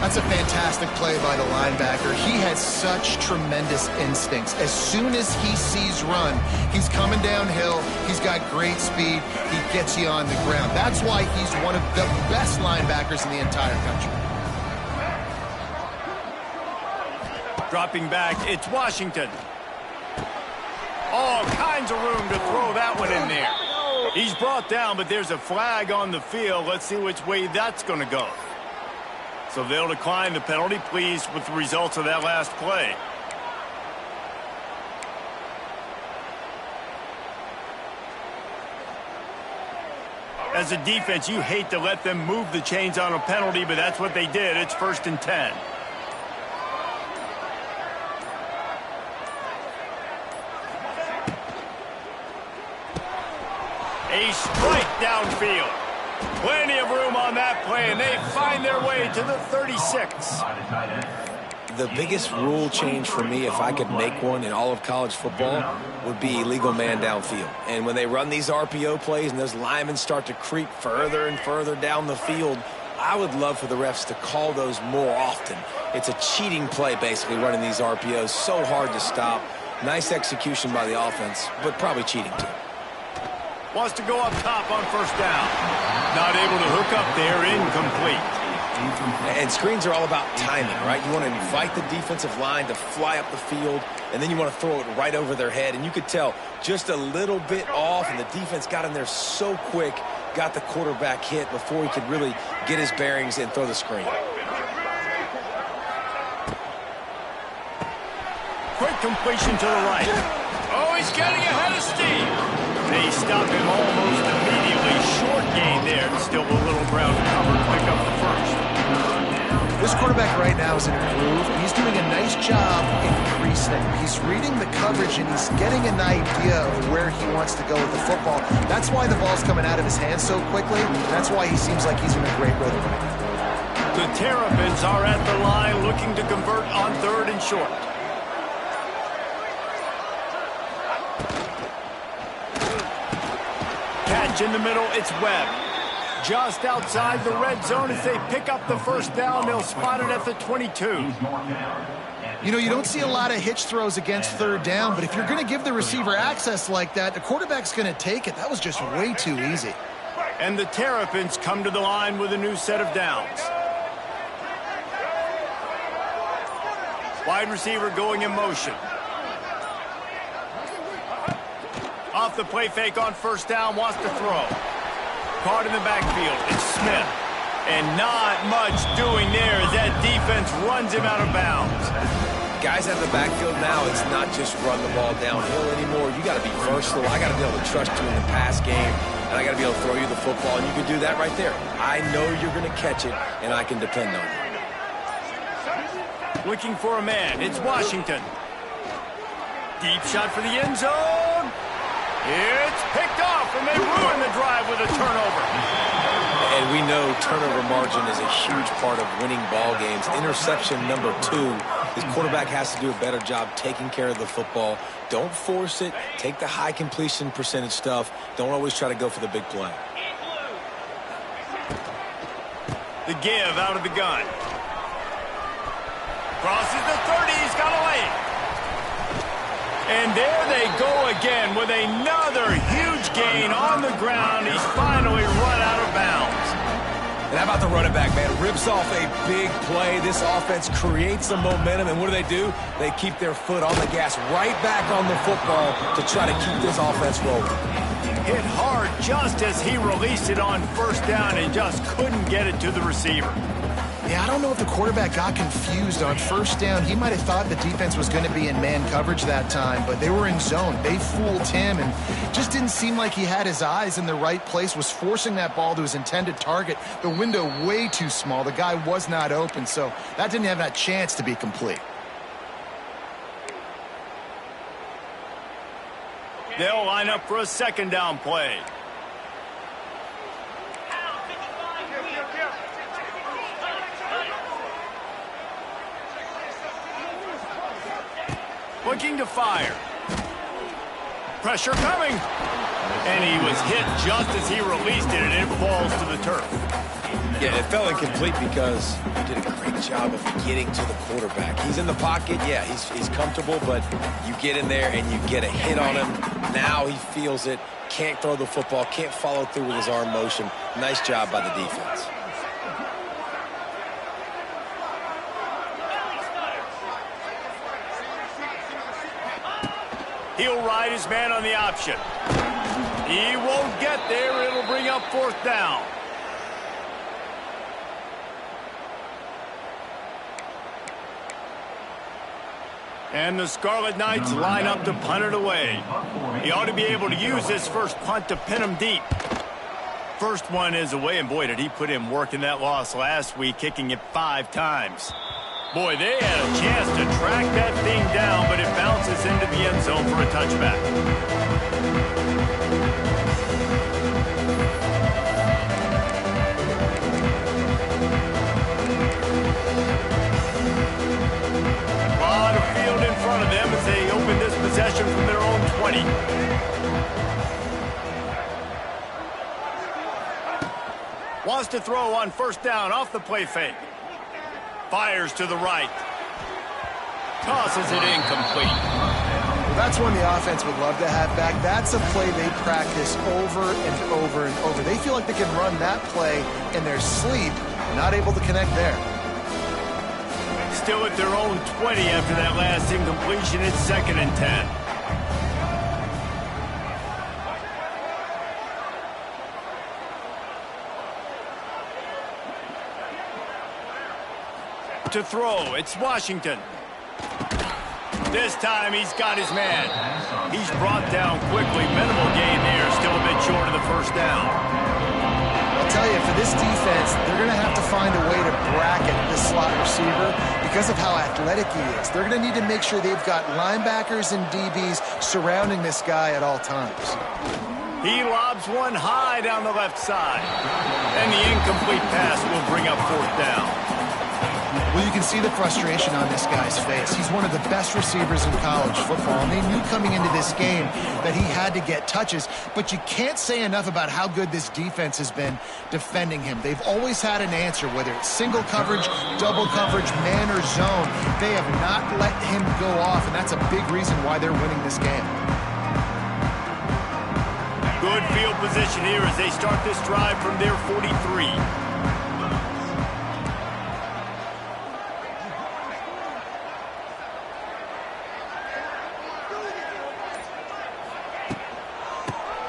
That's a fantastic play by the linebacker. He has such tremendous instincts. As soon as he sees run, he's coming downhill. He's got great speed. He gets you on the ground. That's why he's one of the best linebackers in the entire country. Dropping back, it's Washington. All kinds of room to throw that one in there. He's brought down, but there's a flag on the field. Let's see which way that's going to go. So they'll decline the penalty. Pleased with the results of that last play. As a defense, you hate to let them move the chains on a penalty, but that's what they did. It's 1st and 10. A strike downfield. Plenty of room on that play, and they find their way to the 36. The biggest rule change for me, if I could make one in all of college football, would be illegal man downfield. And when they run these RPO plays and those linemen start to creep further and further down the field, I would love for the refs to call those more often. It's a cheating play, basically, running these RPOs. So hard to stop. Nice execution by the offense, but probably cheating too. Wants to go up top on 1st down. Not able to hook up there, incomplete. And screens are all about timing, right? You want to invite the defensive line to fly up the field, and then you want to throw it right over their head. And you could tell just a little bit off, and the defense got in there so quick, got the quarterback hit before he could really get his bearings and throw the screen. Quick completion to the right. Oh, he's getting ahead of steam. They stop him almost immediately. Short gain there. Still a little ground cover. Pick up the 1st. This quarterback right now is in a groove, and he's doing a nice job increasing. He's reading the coverage, and he's getting an idea of where he wants to go with the football. That's why the ball's coming out of his hands so quickly. That's why he seems like he's in a great rhythm right now. The Terrapins are at the line looking to convert on 3rd and short. Catch in the middle, it's Webb. Just outside the red zone as they pick up the 1st down. They'll spot it at the 22. You know, you don't see a lot of hitch throws against 3rd down, but if you're going to give the receiver access like that, the quarterback's going to take it. That was just way too easy. And the Terrapins come to the line with a new set of downs. Wide receiver going in motion. Off the play fake on 1st down, wants to throw. Caught in the backfield, it's Smith. And not much doing there as that defense runs him out of bounds. Guys out of the backfield now, it's not just run the ball downhill anymore. You got to be versatile. I got to be able to trust you in the pass game, and I got to be able to throw you the football, and you can do that right there. I know you're going to catch it, and I can depend on you. Looking for a man. It's Washington. Deep shot for the end zone. It's picked off, and they ruin the drive with a turnover. And we know turnover margin is a huge part of winning ball games. Interception number 2. His quarterback has to do a better job taking care of the football. Don't force it. Take the high completion percentage stuff. Don't always try to go for the big play. The give out of the gun. Crosses the 30. He's got a lane. And there they go again with another huge gain on the ground. He's finally run out of bounds. And how about the running back, man? Rips off a big play. This offense creates some momentum, and what do? They keep their foot on the gas right back on the football to try to keep this offense rolling. Hit hard just as he released it on first down and just couldn't get it to the receiver. Yeah, I don't know if the quarterback got confused on first down. He might have thought the defense was going to be in man coverage that time, but they were in zone. They fooled him and just didn't seem like he had his eyes in the right place, was forcing that ball to his intended target. The window way too small. The guy was not open, so that didn't have that chance to be complete. They'll line up for a second down play. Looking to fire. Pressure coming. And he was hit just as he released it, and it falls to the turf. Yeah, it fell incomplete because he did a great job of getting to the quarterback. He's in the pocket. Yeah, he's comfortable, but you get in there and you get a hit on him. Now he feels it. Can't throw the football. Can't follow through with his arm motion. Nice job by the defense. He'll ride his man on the option. He won't get there. It'll bring up fourth down. And the Scarlet Knights line up to punt it away. He ought to be able to use this first punt to pin him deep. First one is away, and boy, did he put in work in that loss last week, kicking it 5 times. Boy, they had a chance to track that thing down, but it bounces into the end zone for a touchback. A lot of field in front of them as they open this possession from their own 20. Wants to throw on first down off the play fake. Fires to the right. Tosses it incomplete. Well, that's one the offense would love to have back. That's a play they practice over and over and over. They feel like they can run that play in their sleep, not able to connect there. Still at their own 20 after that last incompletion. It's 2nd and 10. To throw, it's Washington. This time he's got his man. He's brought down quickly. Minimal gain there, still a bit short of the first down. I'll tell you, for this defense, they're going to have to find a way to bracket this slot receiver because of how athletic he is. They're going to need to make sure they've got linebackers and DBs surrounding this guy at all times. He lobs one high down the left side. And the incomplete pass will bring up fourth down. Well, you can see the frustration on this guy's face. He's one of the best receivers in college football, and they knew coming into this game that he had to get touches, but you can't say enough about how good this defense has been defending him. They've always had an answer, whether it's single coverage, double coverage, man or zone. They have not let him go off, and that's a big reason why they're winning this game. Good field position here as they start this drive from their 43.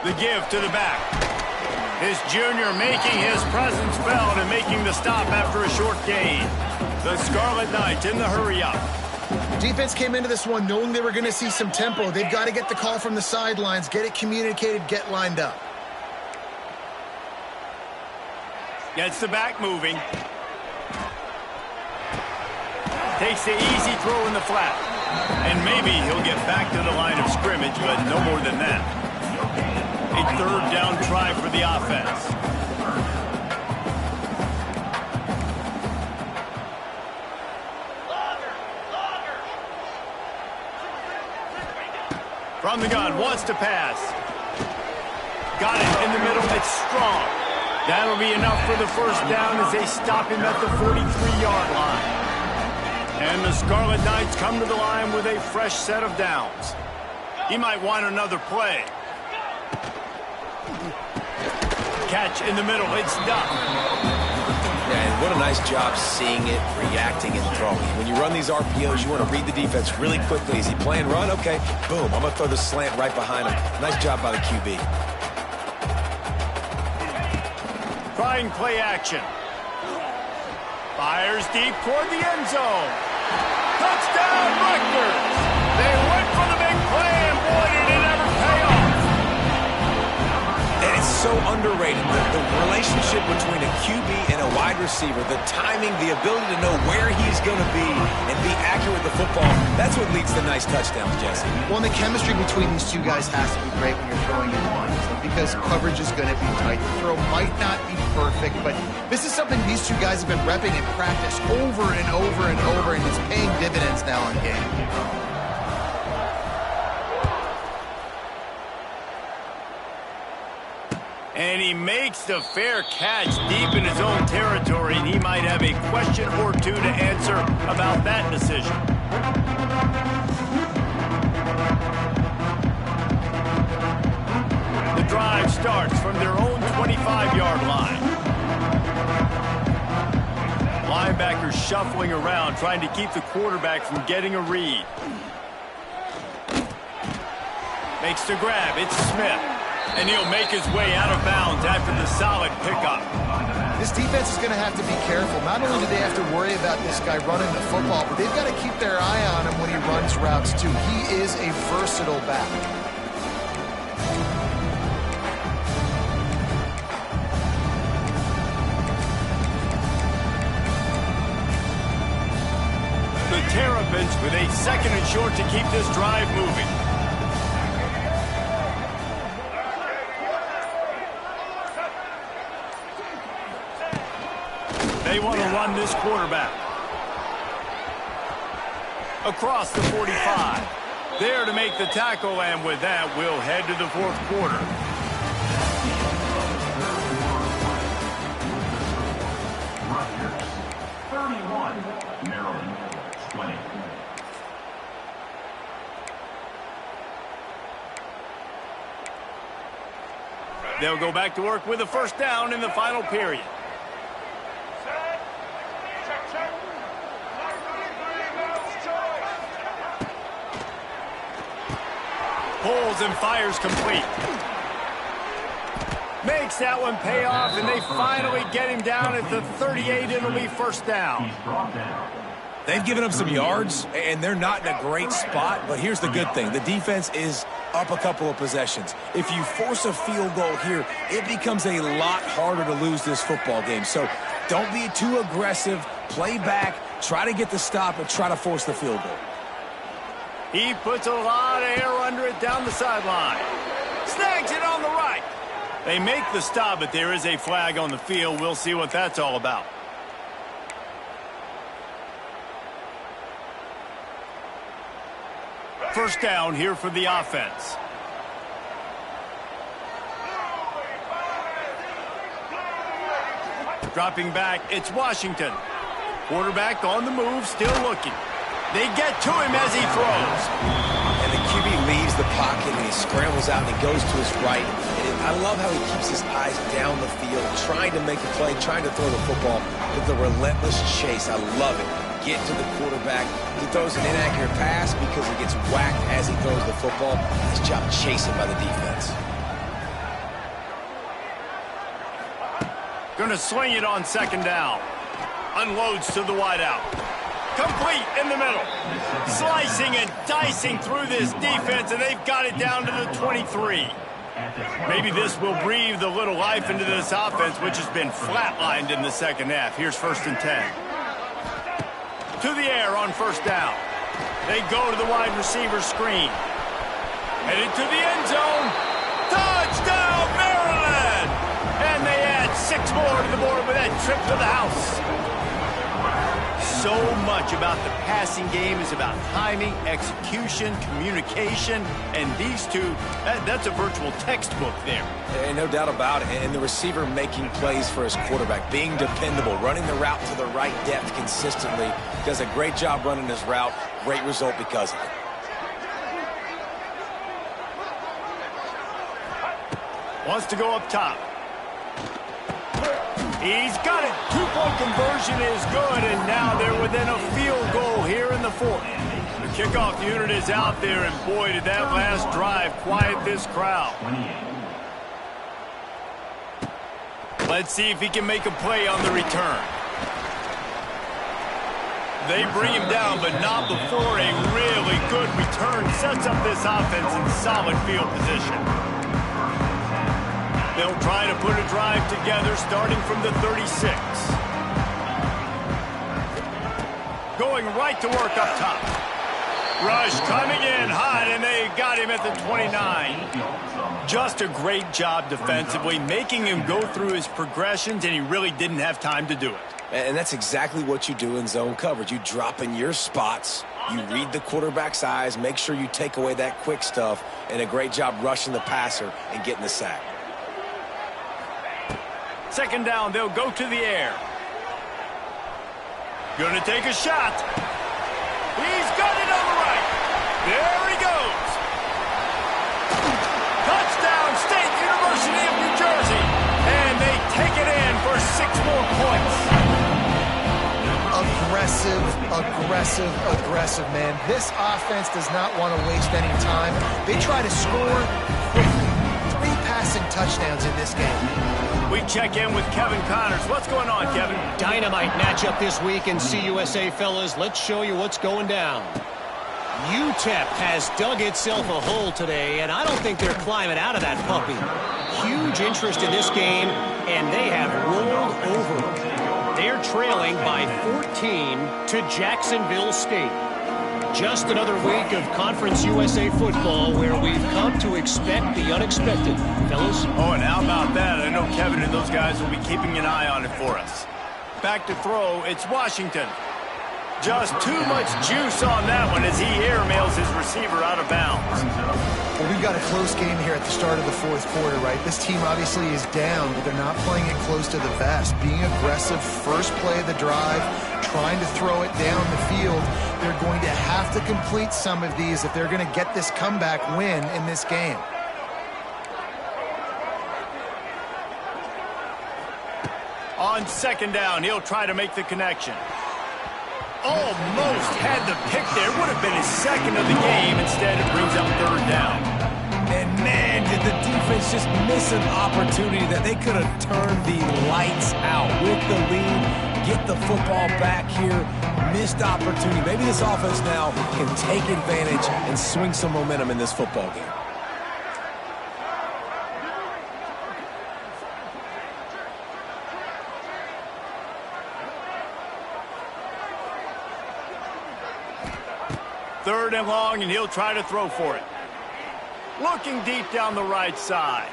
The give to the back. This junior making his presence felt and making the stop after a short gain. The Scarlet Knights in the hurry up. Defense came into this one knowing they were going to see some tempo. They've got to get the call from the sidelines, get it communicated, get lined up. Gets the back moving. Takes the easy throw in the flat. And maybe he'll get back to the line of scrimmage, but no more than that. A third down try for the offense. From the gun, wants to pass. Got it in the middle, it's strong. That'll be enough for the first down as they stop him at the 43-yard line. And the Scarlet Knights come to the line with a fresh set of downs. He might want another play. Catch in the middle, it's done. Yeah, and what a nice job seeing it, reacting, and throwing. When you run these RPOs, you want to read the defense really quickly. Is he playing run? Okay, boom, I'm going to throw the slant right behind him. Nice job by the QB. Trying play action. Fires deep toward the end zone. Touchdown, Rutgers! They went for the big play, and boy, did it ever pay off. And it's so underrated. The relationship between a QB and a wide receiver, the timing, the ability to know where he's going to be and be accurate with the football, that's what leads to nice touchdowns, Jesse. Well, and the chemistry between these two guys has to be great when you're throwing in one, because coverage is going to be tight. The throw might not be perfect, but this is something these two guys have been repping in practice over and over and over, and it's paying dividends now in game. And he makes the fair catch deep in his own territory, and he might have a question or two to answer about that decision. The drive starts from their own 25-yard line. Linebackers shuffling around, trying to keep the quarterback from getting a read. Makes the grab, it's Smith. And he'll make his way out of bounds after the solid pickup. This defense is going to have to be careful. Not only do they have to worry about this guy running the football, but they've got to keep their eye on him when he runs routes, too. He is a versatile back. The Terrapins with a second and short to keep this drive moving. They want to run this quarterback. Across the 45. There to make the tackle, and with that, we'll head to the fourth quarter. Rutgers, 31. Maryland, 20. They'll go back to work with a first down in the final period. Pulls and fires complete. Makes that one pay off, and they finally get him down at the 38. It'll be first down. He's brought down. They've given him some yards, and they're not in a great spot, but here's the good thing. The defense is up a couple of possessions. If you force a field goal here, it becomes a lot harder to lose this football game. So don't be too aggressive. Play back, try to get the stop, and try to force the field goal. He puts a lot of air under it down the sideline. Snags it on the right. They make the stop, but there is a flag on the field. We'll see what that's all about. First down here for the offense. Dropping back, it's Washington. Quarterback on the move, still looking. They get to him as he throws. And the QB leaves the pocket, and he scrambles out, and he goes to his right. And I love how he keeps his eyes down the field, trying to make a play, trying to throw the football with the relentless chase. I love it. Get to the quarterback. He throws an inaccurate pass because he gets whacked as he throws the football. Nice job chasing by the defense. Gonna swing it on second down. Unloads to the wideout. Complete in the middle. Slicing and dicing through this defense, and they've got it down to the 23. Maybe this will breathe a little life into this offense, which has been flatlined in the second half. Here's 1st and 10. To the air on 1st down. They go to the wide receiver screen. Headed to the end zone. Touchdown, Maryland! And they add 6 more to the board with that trip to the house. So much about the passing game is about timing, execution, communication, and these two, that's a virtual textbook there. And no doubt about it. And the receiver making plays for his quarterback, being dependable, running the route to the right depth consistently. Does a great job running his route. Great result because of it. Wants to go up top. He's got it. 2-point conversion is good, and now they're within a field goal here in the 4th. The kickoff unit is out there, and boy, did that last drive quiet this crowd. Let's see if he can make a play on the return. They bring him down, but not before a really good return sets up this offense in solid field position. They'll try to put a drive together starting from the 36. Going right to work up top. Rush coming in hot, and they got him at the 29. Just a great job defensively, making him go through his progressions, and he really didn't have time to do it. And that's exactly what you do in zone coverage. You drop in your spots, you read the quarterback's eyes, make sure you take away that quick stuff, and a great job rushing the passer and getting the sack. 2nd down, they'll go to the air. Gonna take a shot. He's got it on the right. There he goes. Touchdown, State University of New Jersey. And they take it in for 6 more points. Aggressive, man. This offense does not want to waste any time. They try to score quickly. 3 passing touchdowns in this game. We check in with Kevin Connors. What's going on, Kevin? Dynamite matchup this week in CUSA, fellas. Let's show you what's going down. UTEP has dug itself a hole today, and I don't think they're climbing out of that puppy. Huge interest in this game, and they have rolled over. They're trailing by 14 to Jacksonville State. Just another week of Conference USA football where we've come to expect the unexpected. Fellas? Oh, and how about that? I know Kevin and those guys will be keeping an eye on it for us. Back to throw, it's Washington. Just too much juice on that one as he airmails his receiver out of bounds. Well, we've got a close game here at the start of the 4th quarter, right? This team obviously is down, but they're not playing it close to the vest. Being aggressive, first play of the drive, trying to throw it down the field. They're going to have to complete some of these if they're going to get this comeback win in this game. On 2nd down, he'll try to make the connection. Almost had the pick there. Would have been his 2nd of the game. Instead, it brings up 3rd down. And man, did the defense just miss an opportunity that they could have turned the lights out with the lead, get the football back here. Missed opportunity. Maybe this offense now can take advantage and swing some momentum in this football game. Third and long, and he'll try to throw for it. Looking deep down the right side.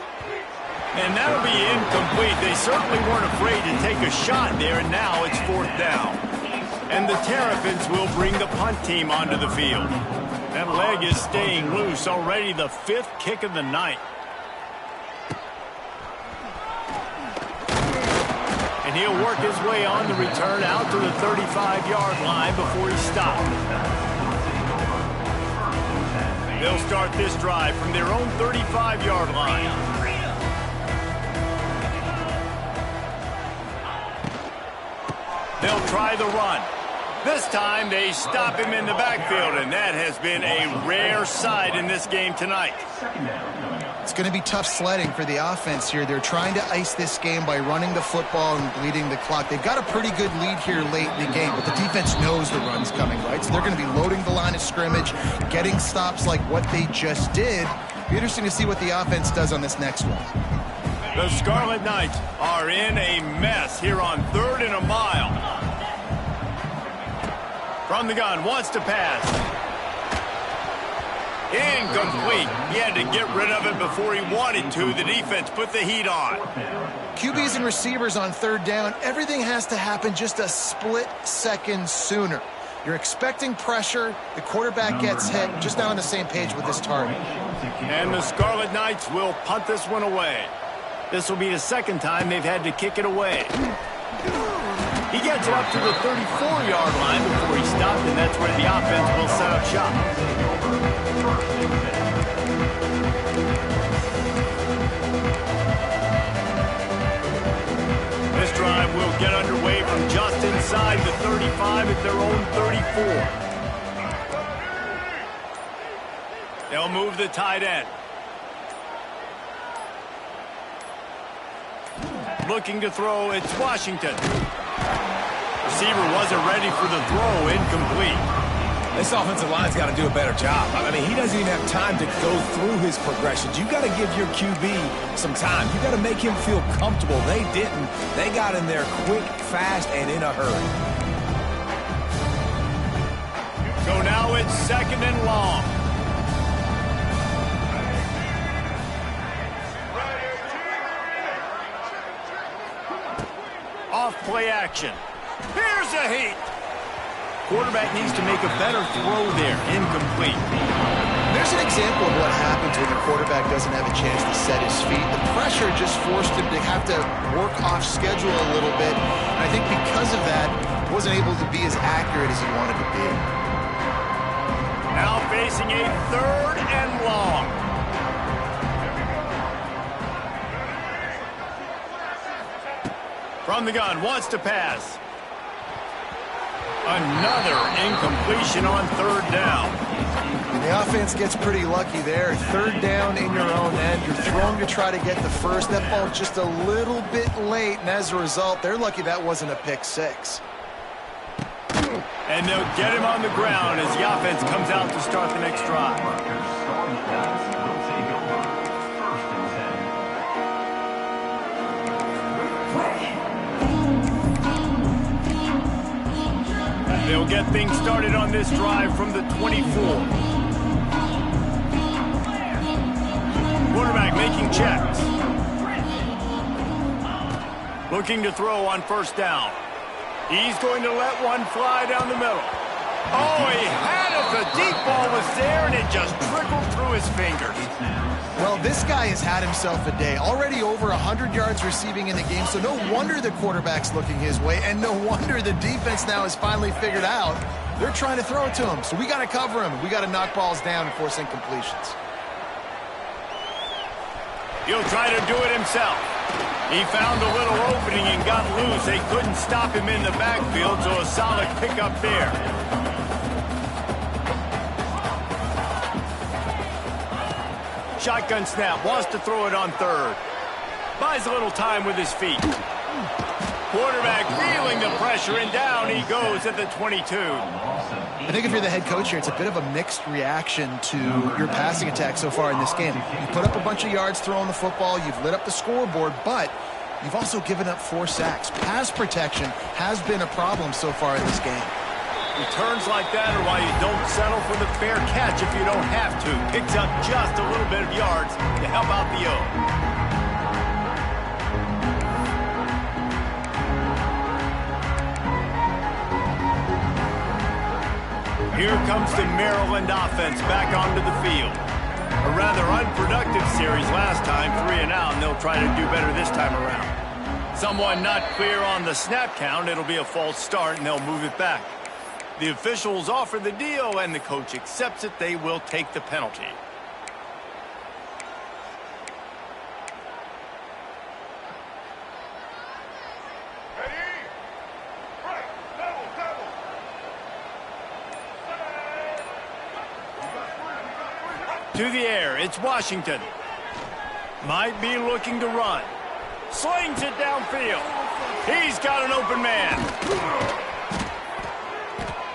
And that'll be incomplete. They certainly weren't afraid to take a shot there, and now it's 4th down. And the Terrapins will bring the punt team onto the field. That leg is staying loose. Already the 5th kick of the night. And he'll work his way on the return out to the 35-yard line before he stopped. They'll start this drive from their own 35-yard line. They'll try the run. This time they stop him in the backfield, and that has been a rare sight in this game tonight. It's going to be tough sledding for the offense here. They're trying to ice this game by running the football and bleeding the clock. They've got a pretty good lead here late in the game, but the defense knows the run's coming, right? So they're going to be loading the line of scrimmage, getting stops like what they just did. Be interesting to see what the offense does on this next one. The Scarlet Knights are in a mess here on 3rd and a mile. From the gun, wants to pass. Incomplete. He had to get rid of it before he wanted to. The defense put the heat on. QBs and receivers on 3rd down, everything has to happen just a split second sooner. You're expecting pressure. The quarterback gets hit. Just now on the same page with this target. And the Scarlet Knights will punt this one away. This will be the second time they've had to kick it away. He gets it up to the 34-yard line before he stopped, and that's where the offense will set up shop. This drive will get underway from just inside the 35 at their own 34. They'll move the tight end. Looking to throw, it's Washington. Receiver wasn't ready for the throw, incomplete. This offensive line's got to do a better job. I mean, he doesn't even have time to go through his progressions. You got to give your QB some time. You got to make him feel comfortable. They didn't. They got in there quick, fast, and in a hurry. So now it's 2nd and long. Off play action. Here's a heat. Quarterback needs to make a better throw there. Incomplete. There's an example of what happens when the quarterback doesn't have a chance to set his feet. The pressure just forced him to have to work off schedule a little bit. And I think because of that, he wasn't able to be as accurate as he wanted to be. Now facing a 3rd and long. From the gun, wants to pass. Another incompletion on 3rd down. And the offense gets pretty lucky there. 3rd down in your own end. You're throwing to try to get the first. That ball just a little bit late, and as a result, they're lucky that wasn't a pick six. And they'll get him on the ground as the offense comes out to start the next drive. They'll get things started on this drive from the 24. Quarterback making checks. Looking to throw on 1st down. He's going to let one fly down the middle. Oh, he had it. The deep ball was there, and it just trickled through his fingers. Well, this guy has had himself a day. Already over 100 yards receiving in the game, so no wonder the quarterback's looking his way, and no wonder the defense now has finally figured out they're trying to throw it to him. So we got to cover him. We got to knock balls down and force incompletions. He'll try to do it himself. He found a little opening and got loose. They couldn't stop him in the backfield, so a solid pickup there. Shotgun snap, wants to throw it on 3rd. Buys a little time with his feet. Quarterback feeling the pressure, and down he goes at the 22. I think if you're the head coach here, it's a bit of a mixed reaction to your passing attack so far in this game. You put up a bunch of yards throwing the football, you've lit up the scoreboard, but you've also given up 4 sacks. Pass protection has been a problem so far in this game. Returns like that are why you don't settle for the fair catch if you don't have to. Picks up just a little bit of yards to help out the O. Here comes the Maryland offense back onto the field. A rather unproductive series last time, 3 and out, and they'll try to do better this time around. Someone not clear on the snap count. It'll be a false start, and they'll move it back. The officials offer the deal, and the coach accepts it. They will take the penalty. To the air, it's Washington. Might be looking to run. Slings it downfield. He's got an open man.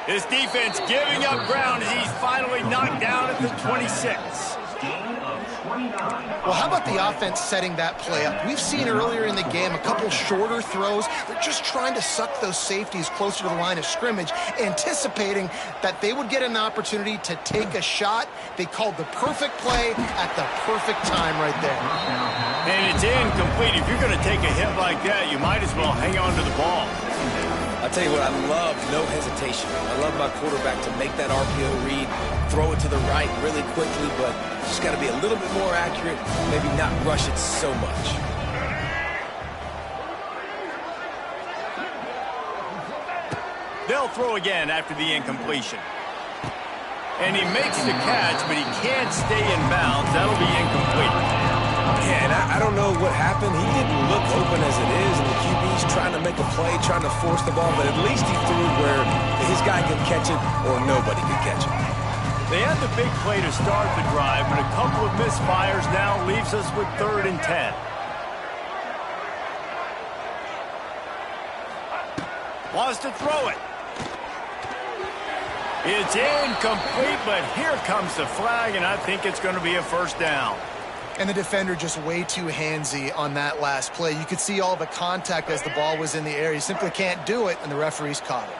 His defense giving up ground as he's finally knocked down at the 26. Well, how about the offense setting that play up? We've seen earlier in the game a couple shorter throws. They're just trying to suck those safeties closer to the line of scrimmage, anticipating that they would get an opportunity to take a shot. They called the perfect play at the perfect time right there. And it's incomplete. If you're going to take a hit like that, you might as well hang on to the ball. I'll tell you what, I love no hesitation. I love my quarterback to make that RPO read, throw it to the right really quickly, but just got to be a little bit more accurate, maybe not rush it so much. They'll throw again after the incompletion. And he makes the catch, but he can't stay in bounds. That'll be incomplete. Yeah, and I don't know what happened. He didn't look open as it is, and the QB's trying to make a play, trying to force the ball, but at least he threw it where his guy could catch it or nobody could catch it. They had the big play to start the drive, but a couple of misfires now leaves us with 3rd and 10. Wants to throw it. It's incomplete, but here comes the flag, and I think it's going to be a 1st down. And the defender just way too handsy on that last play. You could see all the contact as the ball was in the air. He simply can't do it, and the referees caught it.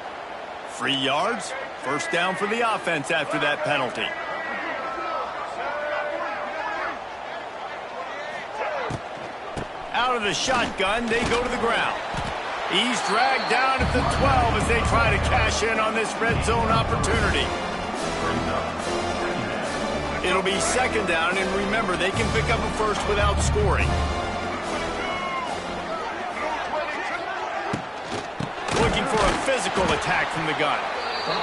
3 yards, 1st down for the offense after that penalty. Out of the shotgun, they go to the ground. He's dragged down at the 12 as they try to cash in on this red zone opportunity. It'll be 2nd down, and remember, they can pick up a 1st without scoring. Looking for a physical attack from the gun.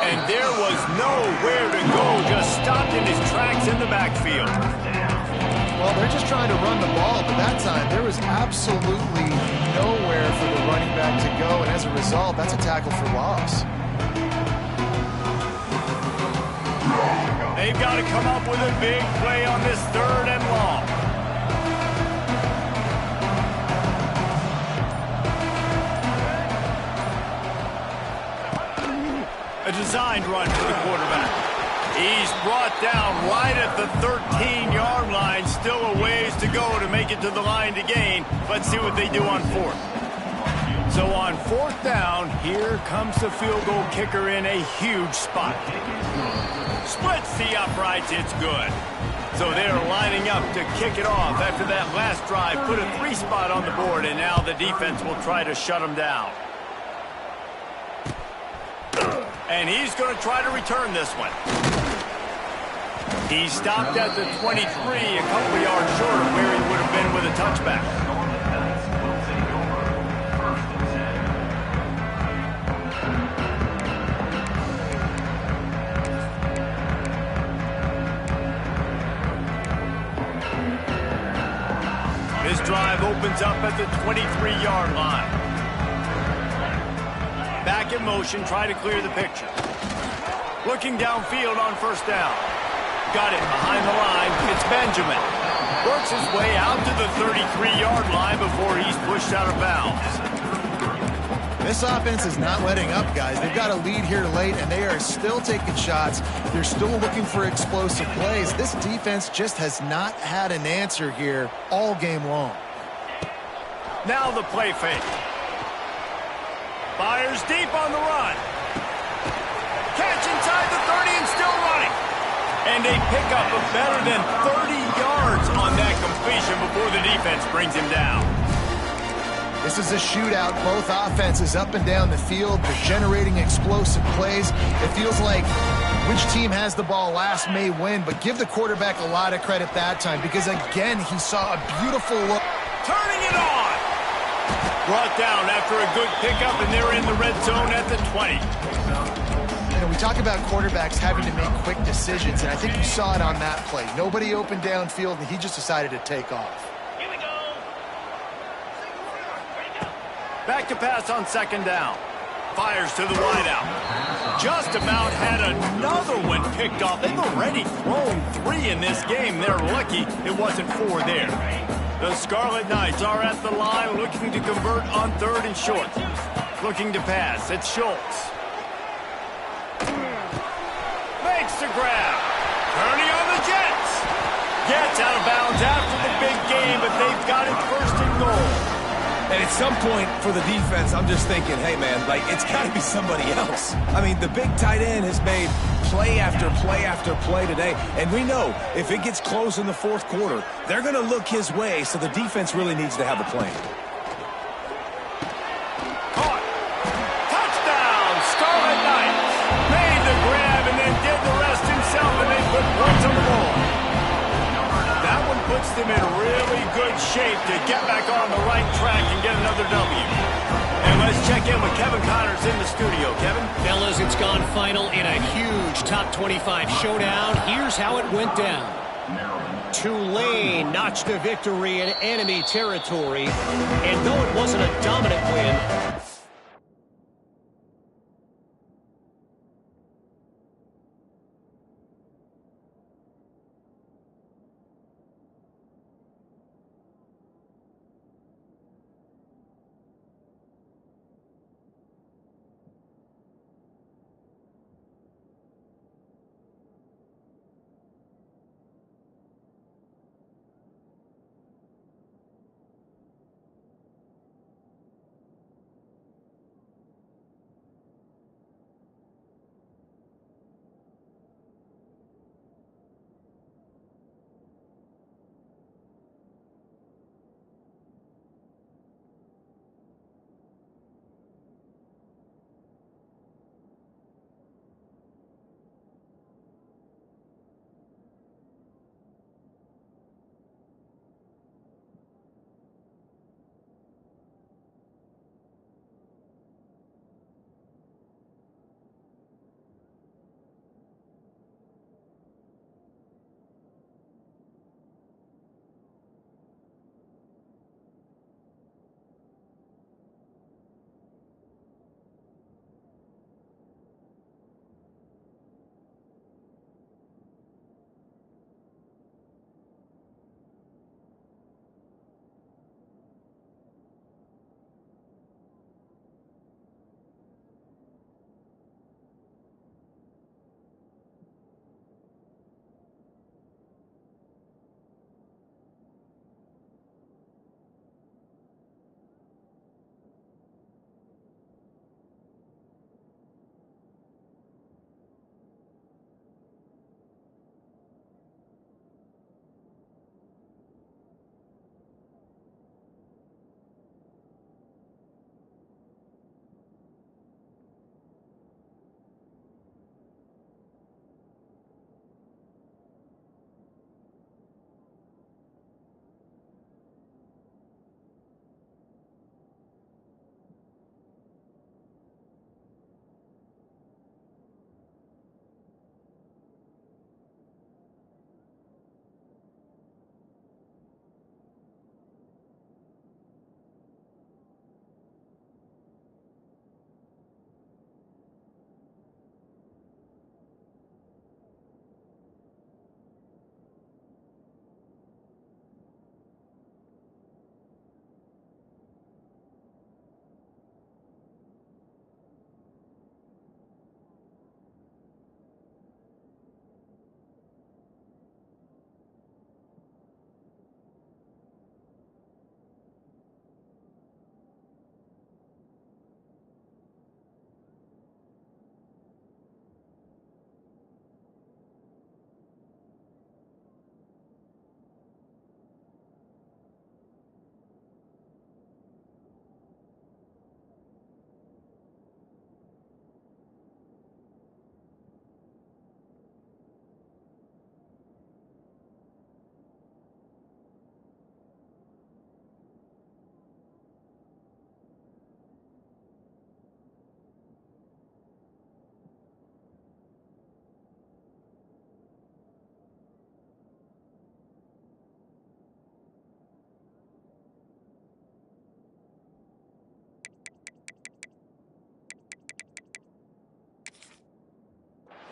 And there was nowhere to go, just stopped in his tracks in the backfield. Well, they're just trying to run the ball, but that time there was absolutely nowhere for the running back to go, and as a result, that's a tackle for loss. They've got to come up with a big play on this 3rd and long. A designed run for the quarterback. He's brought down right at the 13-yard line. Still a ways to go to make it to the line to gain. Let's see what they do on 4th. So on 4th down, here comes the field goal kicker in a huge spot. Splits the uprights, it's good. So they're lining up to kick it off after that last drive. Put a 3 spot on the board, and now the defense will try to shut them down. And he's going to try to return this one. He stopped at the 23, a couple of yards short of where he would have been with a touchback. This drive opens up at the 23-yard line. Back in motion, try to clear the picture. Looking downfield on 1st down. Got it behind the line. It's Benjamin. Works his way out to the 33-yard line before he's pushed out of bounds. This offense is not letting up, guys. They've got a lead here late, and they are still taking shots. They're still looking for explosive plays. This defense just has not had an answer here all game long. Now the play fake. Fires deep on the run. Catch inside the 30 and still running. And they pick up a better than 30 yards on that completion before the defense brings him down. This is a shootout. Both offenses up and down the field. They're generating explosive plays. It feels like which team has the ball last may win, but give the quarterback a lot of credit that time because, again, he saw a beautiful look. Turning it on. Brought down after a good pickup, and they're in the red zone at the 20. You know, we talk about quarterbacks having to make quick decisions, and I think you saw it on that play. Nobody opened downfield, and he just decided to take off. Here we go. Back to pass on 2nd down. fires to the wideout. Just about had another one picked off. They've already thrown 3 in this game. They're lucky it wasn't 4 there. The Scarlet Knights are at the line looking to convert on 3rd and short. Looking to pass. It's Schultz. Makes the grab. Turning on the Jets. Gets out of bounds after the big game, but they've got it 1st and goal. And at some point for the defense, I'm just thinking, hey, man, like, it's got to be somebody else. I mean, the big tight end has made play after play after play today. And we know if it gets close in the 4th quarter, they're going to look his way, so the defense really needs to have a plan. Caught. Touchdown, Scarlet Knights. Made the grab and then did the rest himself, and they put points on the board. That one puts them in really good shape to get back on the right track and get another W. And let's check in with Kevin Connors in the studio. Kevin? Fellas, it's gone final in a huge top 25 showdown. Here's how it went down. Tulane notched a victory in enemy territory. And though it wasn't a dominant win,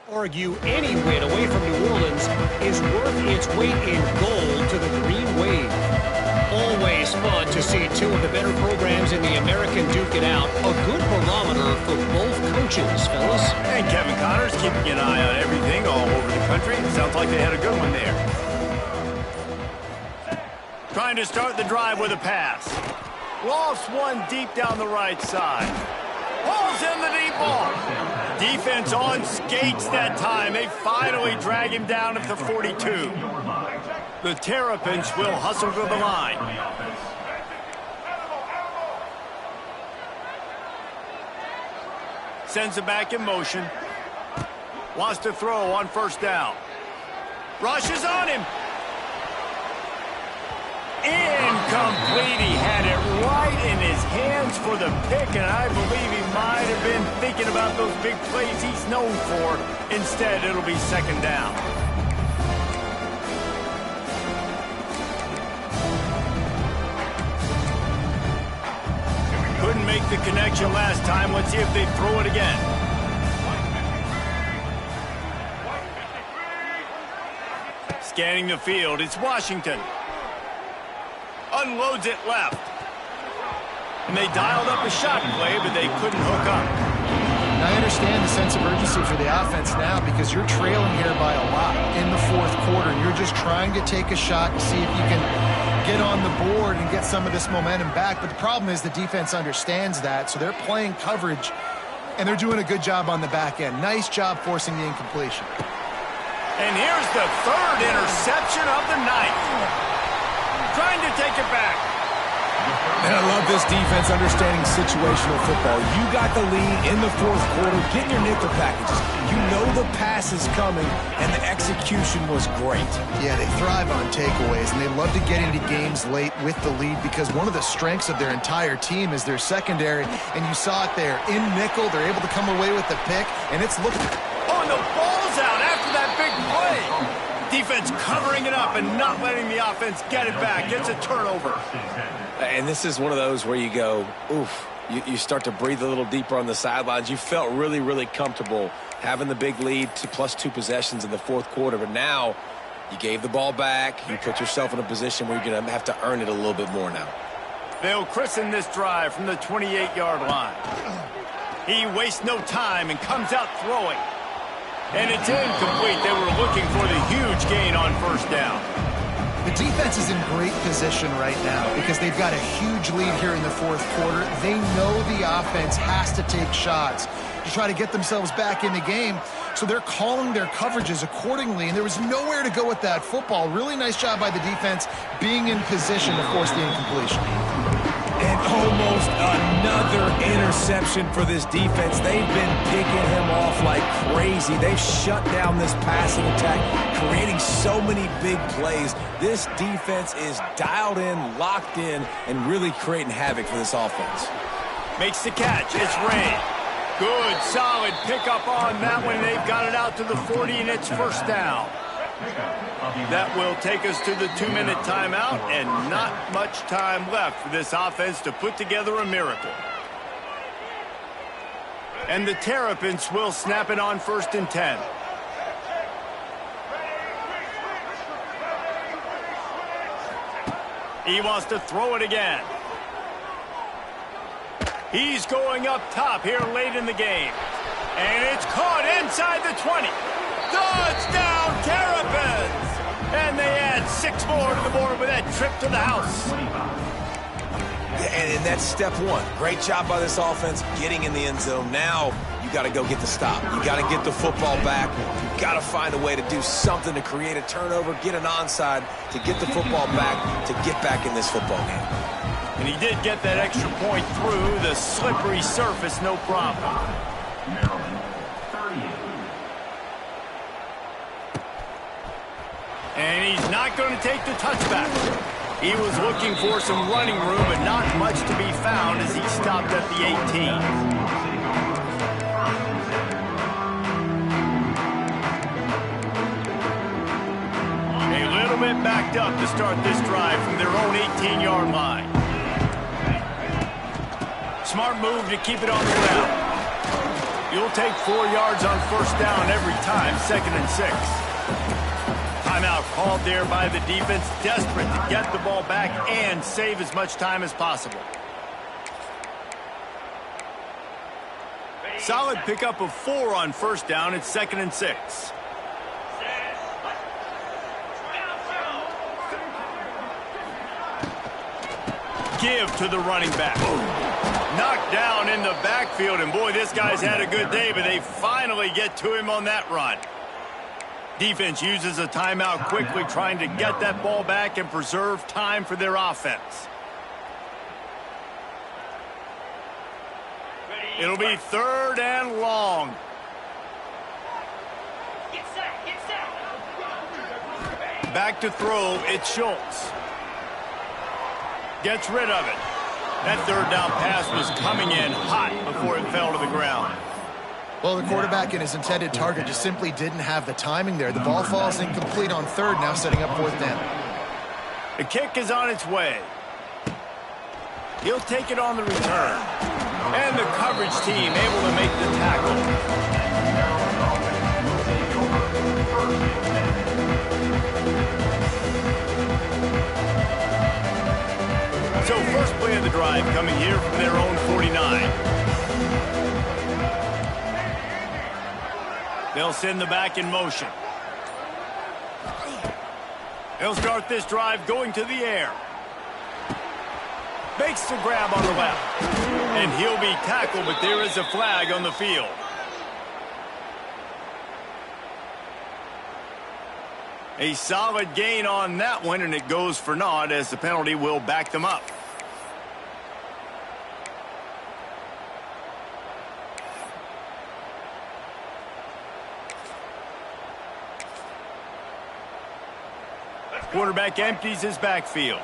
Argue any win away from New Orleans is worth its weight in gold to the Green Wave. Always fun to see two of the better programs in the American duke it out. A good barometer for both coaches, fellas. And Kevin Connors keeping an eye on everything all over the country. Sounds like they had a good one there. Trying to start the drive with a pass. Lofts one deep down the right side. Pulls in the deep ball. Defense on skates that time. They finally drag him down at the 42. The Terrapins will hustle to the line. Sends it back in motion. Wants to throw on first down. Rushes on him. Incomplete. He had it right in his hands for the pick, and I believe he might have been thinking about those big plays he's known for. Instead, it'll be second down. Couldn't make the connection last time. Let's see if they throw it again. Scanning the field, it's Washington. Unloads it left. And they dialed up a shot play, but they couldn't hook up. I understand the sense of urgency for the offense now because you're trailing here by a lot in the fourth quarter. And you're just trying to take a shot to see if you can get on the board and get some of this momentum back. But the problem is the defense understands that, so they're playing coverage, and they're doing a good job on the back end. Nice job forcing the incompletion. And here's the third interception of the night. Trying to take it back. And I love this defense understanding situational football. You got the lead in the fourth quarter. Get your nickel packages. You know the pass is coming, and the execution was great. Yeah, they thrive on takeaways, and they love to get into games late with the lead because one of the strengths of their entire team is their secondary, and you saw it there. In nickel, they're able to come away with the pick, and it's looking... Oh, and the ball's out after that big play. Defense covering it up and not letting the offense get it back. Gets a turnover. And this is one of those where you go, oof, you start to breathe a little deeper on the sidelines. You felt really, really comfortable having the big lead to +2 possessions in the fourth quarter. But now you gave the ball back. You put yourself in a position where you're going to have to earn it a little bit more now. They'll christen this drive from the 28-yard line. He wastes no time and comes out throwing. And it's incomplete. They were looking for the huge gain on first down. The defense is in great position right now because they've got a huge lead here in the fourth quarter. They know the offense has to take shots to try to get themselves back in the game. So they're calling their coverages accordingly, and there was nowhere to go with that football. Really nice job by the defense being in position to force the incompletion. And almost another interception for this defense. They've been picking him off like crazy. They've shut down this passing attack, creating so many big plays. This defense is dialed in, locked in, and really creating havoc for this offense. Makes the catch. It's Ray. Good, solid pickup on that one. They've got it out to the 40, and it's first down. That will take us to the 2-minute timeout, and not much time left for this offense to put together a miracle. And the Terrapins will snap it on 1st and 10. He wants to throw it again. He's going up top here late in the game. And it's caught inside the 20. Touchdown, Terrapins! And they add 6 more to the board with that trip to the house. Yeah, and that's step one. Great job by this offense getting in the end zone. Now you got to go get the stop. You got to get the football back. You got to find a way to do something to create a turnover, get an onside, to get the football back, to get back in this football game. And he did get that extra point through the slippery surface, no problem. Maryland, 38. And he's not going to take the touchback. He was looking for some running room, but not much to be found as he stopped at the 18. A little bit backed up to start this drive from their own 18-yard line. Smart move to keep it on the ground. You'll take 4 yards on first down every time, 2nd and 6. Timeout called there by the defense, desperate to get the ball back and save as much time as possible. Solid pickup of 4 on first down. It's 2nd and 6. Give to the running back. Knocked down in the backfield, and boy, this guy's had a good day, but they finally get to him on that run. Defense uses a timeout quickly, trying to get that ball back and preserve time for their offense. It'll be 3rd and long. Back to throw, it's Schultz. Gets rid of it. That 3rd down pass was coming in hot before it fell to the ground. Well, the quarterback and his intended target just simply didn't have the timing there. The ball falls incomplete on 3rd, now setting up 4th down. The kick is on its way. He'll take it on the return. And the coverage team able to make the tackle. So first play of the drive coming here from their own 49. They'll send the back in motion. They'll start this drive going to the air. Makes the grab on the left. And he'll be tackled, but there is a flag on the field. A solid gain on that one, and it goes for naught as the penalty will back them up. Quarterback empties his backfield.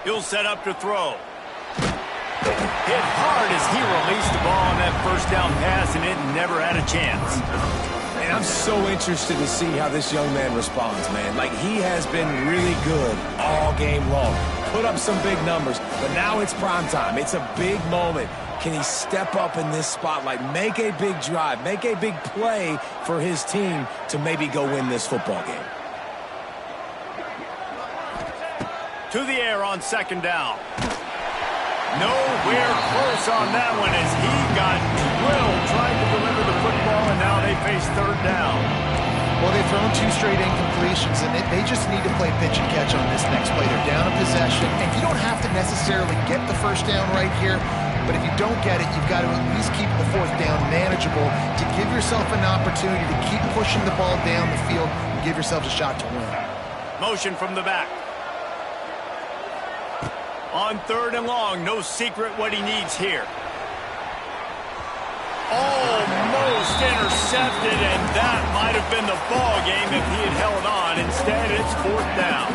He'll set up to throw. Hit hard as he released the ball on that first down pass, and it never had a chance. And I'm so interested to see how this young man responds, man. Like, he has been really good all game long. Put up some big numbers, but now it's prime time. It's a big moment. Can he step up in this spotlight, make a big drive, make a big play for his team to maybe go win this football game? To the air on 2nd down. Nowhere close on that one as he got drilled trying to deliver the football, and now they face 3rd down. Well, they've thrown 2 straight incompletions, and they just need to play pitch and catch on this next play. They're down a possession, and you don't have to necessarily get the first down right here, but if you don't get it, you've got to at least keep the 4th down manageable to give yourself an opportunity to keep pushing the ball down the field and give yourselves a shot to win. Motion from the back. On 3rd and long, no secret what he needs here. Almost intercepted, and that might have been the ball game if he had held on. Instead, it's 4th down.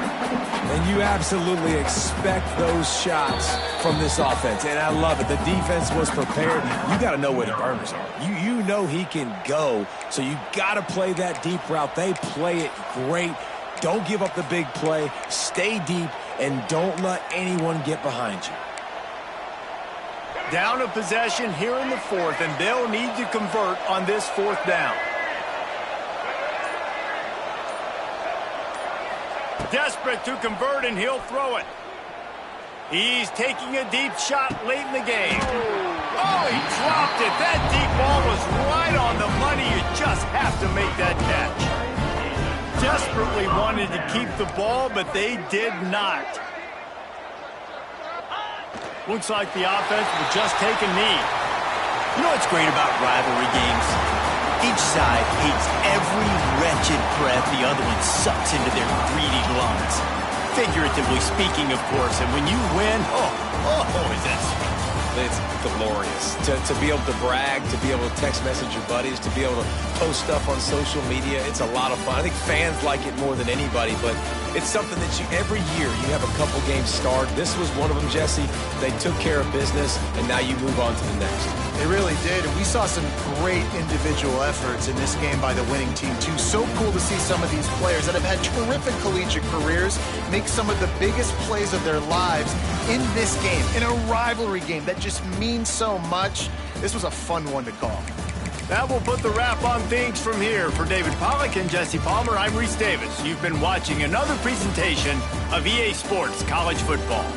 And you absolutely expect those shots from this offense, and I love it. The defense was prepared. You got to know where the burners are. You know he can go, so you got to play that deep route. They play it great. Don't give up the big play. Stay deep, and don't let anyone get behind you. Down a possession here in the 4th, and they'll need to convert on this 4th down. Desperate to convert, and he'll throw it. He's taking a deep shot late in the game. Oh, he dropped it. That deep ball was right on the money. You just have to make that catch. Desperately wanted to keep the ball, but they did not. Looks like the offense will just take a knee. You know what's great about rivalry games? Each side hates every wretched breath the other one sucks into their greedy lungs. Figuratively speaking, of course, and when you win, oh, is that sweet. it's glorious. To be able to brag, to be able to text message your buddies, to be able to post stuff on social media, it's a lot of fun. I think fans like it more than anybody, but it's something that every year you have a couple games start. This was one of them, Jesse. They took care of business, and now you move on to the next. They really did, and we saw some great individual efforts in this game by the winning team, too. So cool to see some of these players that have had terrific collegiate careers make some of the biggest plays of their lives in this game, in a rivalry game that just means so much. This was a fun one to call. That will put the wrap on things from here. For David Pollack and Jesse Palmer, I'm Reese Davis. You've been watching another presentation of EA Sports College Football.